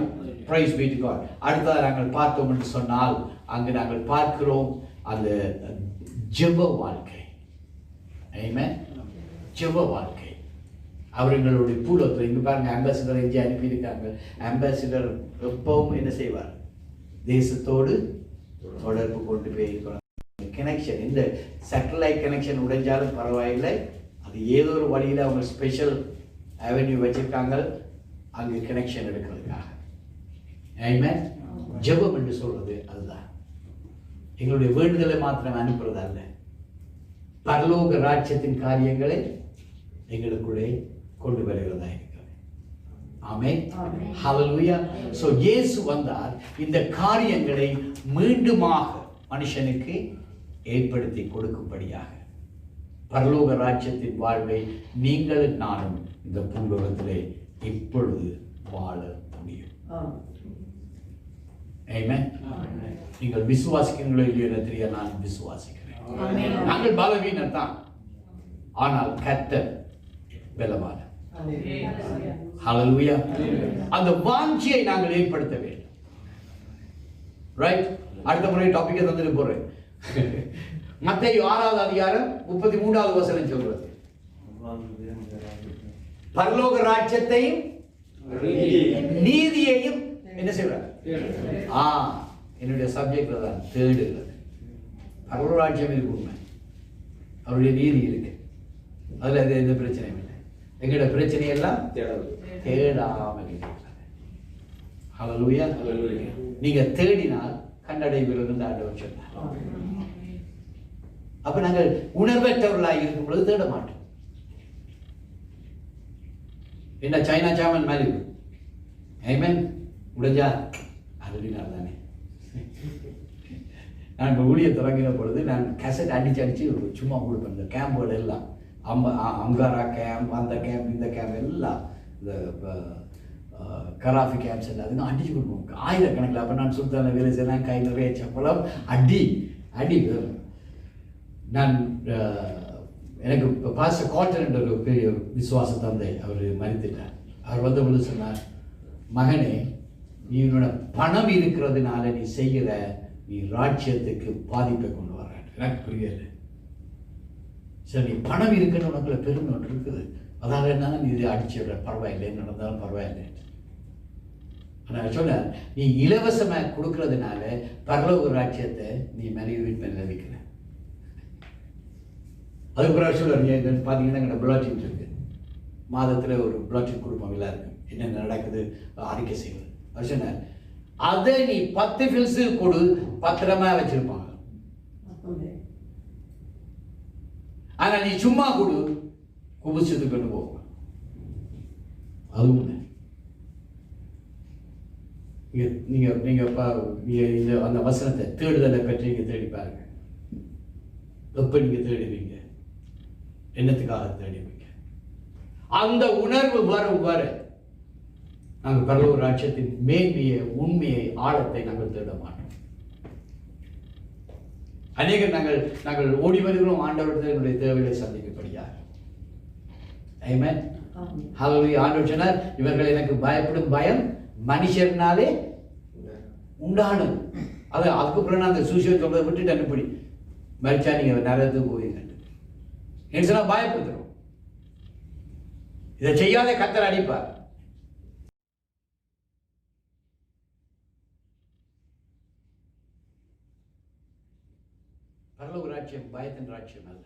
praise be to God. அடுத்ததாக நாங்கள் பார்த்தோம் என்று சொன்னால், அங்கு நாங்கள் பார்க்கிறோம் அந்த ஜெப வாழ்க்கை. ஆமென். ஜெப வாழ்க்கை. அவர்களுடைய பூலத்தில் இங்கு பாருங்க, அம்பாசிடர் எங்கே அனுப்பியிருக்காங்க. அம்பாசிடர் எப்பவும் என்ன செய்வார்? தேசத்தோடு தொடர்பு கொண்டு போயிருக்கணும். கனெக்ஷன், இந்த சேட்டலைட் கனெக்ஷன் உடைஞ்சாலும் பரவாயில்லை, அது ஏதோ ஒரு வழியில் அவங்க ஸ்பெஷல் அவென்யூ வச்சிருக்காங்க அங்கு கனெக்ஷன் எடுக்கிறதுக்காக. ஆமென். ஜெபம் என்று சொல்றது அதுதான். எங்களுடைய வேண்டுதலை மாத்திரம் அனுப்புறது அல்ல, பரலோக ராஜ்யத்தின் காரியங்களை எங்களுக்குள்ளே கொண்டு வருகிறதா இருக்கிறது. ஆமென். ஹalleluya. so இயேசு வந்தார் இந்த காரியங்களை மீண்டுமாக மனுஷனுக்கு ஏற்படுத்தி கொடுக்கும்படியாக. பரலோக ராஜ்யத்தின் வாழ்வை நீங்களும் நானும் இந்த பூலோகத்திலே இப்பொழுது வாழ முடியும். ஆமென். நீங்கள் விசுவாசிக்கிறீங்களோ இல்லையோ தெரியாது, நான் விசுவாசிக்கிறேன். நாங்கள் பலவீனர் தான், ஆனால் கர்த்தர் பலவான். ஹalleluya. அந்த வாஞ்சியை நாங்கள் ஏற்படுத்த வேண்டும். ரைட். அடுத்த முறை டாபிக்கை தந்துட்டு போறேன். மத்தேயு 6வது அதிகாரம் 33வது வசனம் சொல்றது, பரலோக ராஜ்யத்தையும் நீதியையும் என்ன செய்வார்? என்னுடைய சப்ஜெக்ட்ல தான் தேடுகிறது. பரலோக ராஜ்யம் இருக்கு, உண்மை, அவருடைய நீதி இருக்கு, அதுல எந்த பிரச்சனையும் இல்லை. எங்களோட பிரச்சனையெல்லாம் தேடாமல் இருக்கிறது. ஹalleluya. நீங்க தேடினால் கண்டடைவீர்கள் என்று ஆண்டவர் சொன்னார். அப்ப நாங்கள் உணர்வற்றவர்களாக இருக்கும் பொழுது தேட மாட்டோம். என்ன சைனா சாமன் மாதிரி ஆமென் உடைஞ்சா அதுனால தானே. நான் இப்போ ஊழிய தொடங்கின பொழுது நான் கேசட் அடிச்சு சும்மா கொடுப்பேன். இந்த கேம்போட எல்லாம் அங்காரா கேம்ப், அந்த கேம்ப், இந்த கேம்ப் எல்லாம், இந்த கராஃபி கேம்ப்ஸ் எல்லாம் அதுங்க அடிச்சு கொடுப்போம் ஆயிரக்கணக்கில். அப்போ நான் சுல்தான வேலை செய்யலாம், கை நிறைய சப்பளம் அடி அடி. நான் எனக்கு இப்போ பாஸ்டர் காட்டன் என்ற ஒரு பெரிய விசுவாச தந்தை, அவர் மறித்துட்டார். அவர் வந்த பொழுது சொன்னார், மகனே, நீ உன்னோட பணம் இருக்கிறதுனால நீ செய்கிற நீ ராஜ்யத்துக்கு பாதிப்பை கொண்டு வர. எனக்கு புரியல. சரி, நீ பணம் இருக்குன்னு உனக்குள்ள பெருமை ஒன்று இருக்குது, அதாவது என்ன, நீ இதை அடிச்சு விட பரவாயில்லை, நடந்தாலும் பரவாயில்லை. நான் சொன்னேன், நீ இலவசமாக கொடுக்கறதுனால பரலோக ராஜ்யத்தை நீ மனைவி வீட்டில் நினைக்கிற. அதுக்கு சொல்ல நீங்கள் பார்த்தீங்கன்னா எங்கள் புலாட்டின் இருக்கு, மாதத்தில் ஒரு புலாட்டின் கொடுப்போம் எல்லாருக்கும், என்னென்ன நடக்குது அறிக்கை செய்வது. அது சொன்னேன், அதை நீ 10 ஃபில்ஸு கொடு, பத்திரமா வச்சிருப்பாங்க. ஆனால் நீ சும்மா கொடு, குபிச்சத்துக்கு கொண்டு போவாங்க. அது உண்மை. நீங்கள் இந்த அந்த வசனத்தை தேடுதலை பற்றி நீங்கள் தேடி பாருங்க. எப்போ நீங்கள் தேடுவீங்க, என்னத்துக்காக தேடுவீங்க? அந்த உணர்வு வர நாங்கள் பரலோக ராஜ்யத்தின் மேன்மையை, உண்மையை, ஆழத்தை நாங்கள் தேட மாட்டோம். அநேகர் நாங்கள் ஓடி வருகிறோம் ஆண்டவருடைய தேவைகளை சந்திக்கப்படியாக. ஆமென். ஹல்லேலூயா. ஆண்டவர் சொன்னார், இவர்கள் எனக்கு பயப்படும் பயம் மனுஷர்னாலே உண்டானது. அதுக்கப்புறம் நான் அந்த சூசியம் சொல்றதை விட்டுட்டு அனுப்பி மறிச்சா நீங்க நரகத்துக்கு போவீங்க. என்ன சொன்னா பயப்படுத்துறோம். இதை செய்யாத கர்த்தர் அடிப்பார். பரலோக ராஜ்யம் பயத்தின் ராஜ்யம் அல்ல,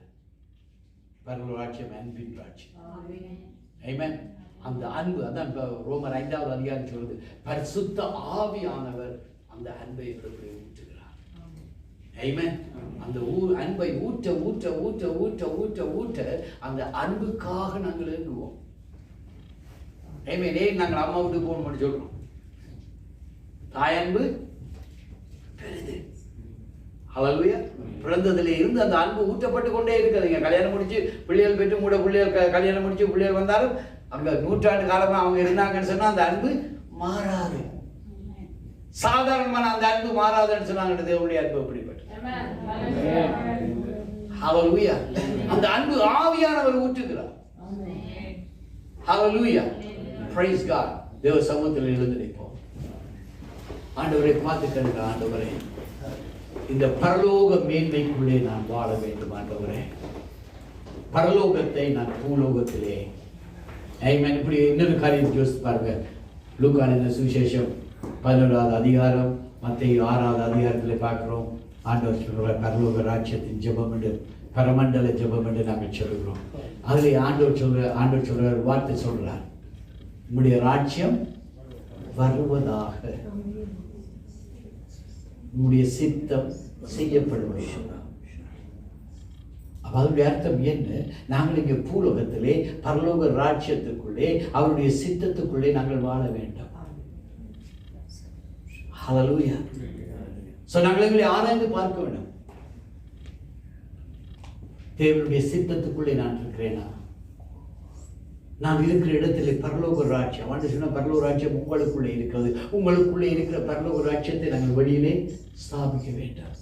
பரலோக ராஜ்யம் அன்பின் ராஜ்யம். ஆமென். அந்த அன்பு, அதான் ரோமர் 5வது அதிகாரம் சொல்லுது, பரிசுத்த ஆவியானவர் அந்த அன்பை ஊற்றுகிறார். ஆமென். அந்த அன்பை ஊற்ற ஊற்ற ஊற்ற ஊற்ற ஊற்ற ஊற்ற அந்த அன்புக்காக நாங்கள் ஏங்குவோம். ஆமென். நாங்கள் அம்மா வீட்டுக்கு போகணும்னு சொல்றோம். தாயன்பு பெரிது. ஹல்லேலூயா. பிறந்ததிலே இருந்து அந்த அன்பு ஊற்றப்பட்டு கொண்டே இருக்குதுங்க. கல்யாணம் முடிச்சு பிள்ளைகள் பெற்று கூட பிள்ளைகள் கல்யாணம் முடிச்சு பிள்ளைகள் வந்தாலும் அங்க நூற்றாண்டு காலமா அவங்க இருந்தாங்கன்னு சொன்னா அந்த அன்பு மாறாது. சாதாரணமான அந்த அன்பு மாறாதுன்னு சொன்னாங்க. தேவனுடைய அன்பு அப்படிப்பட்ட ஹல்லேலூயா. அந்த அன்பு ஆவியானவர் ஊற்றுகிறார். ஹல்லேலூயா. Price God. தேவ சமூகத்தில் எழுந்து நிற்போம். ஆண்டவரை பார்த்து கண்ட ஆண்டவரே, இந்த பரலோக மேன்மைக்குள்ளே நான் வாழ வேண்டும் ஆண்டவரே. பரலோகத்தை நான் பூலோகத்திலே. ஆமென். இப்படி இன்னொரு காரியம் யோசித்து பாருங்க. லூக்கான சுவிசேஷம் 11வது அதிகாரம், மத்தேயு 6வது அதிகாரத்தில் பார்க்கிறோம். ஆண்டவர் சொல்ற பரலோக ராஜ்யத்தின் ஜெபம் என்று, பரமண்டல ஜெபம் என்று நாங்கள் சொல்கிறோம். அதில் ஆண்டவர் சொல்ற வார்த்தை சொல்றார், உம்முடைய ராஜ்யம் வருவதாக, உம்முடைய சித்தம் செய்யப்படுவது. அதனுடைய அர்த்தம் என்ன? நாங்கள் இங்கே பூலோகத்திலே பரலோக ராஜ்யத்துக்குள்ளே அவருடைய சித்தத்துக்குள்ளே நாங்கள் வாழ வேண்டும். ஹல்லேலூயா. சோ நாங்கள் எங்களை ஆராய்ந்து பார்க்க வேண்டும். தேவனுடைய சித்தத்துக்குள்ளே நான் இருக்கிறேனா? நான் இருக்கிற இடத்திலே பரலோக ராஜ்யம், வந்து சொன்ன பரலோக ராஜ்யம் உங்களுக்குள்ளே இருக்கிறது. உங்களுக்குள்ளே இருக்கிற பரலோக ராஜ்யத்தை நாங்கள் வெளியிலே ஸ்தாபிக்க வேண்டும்.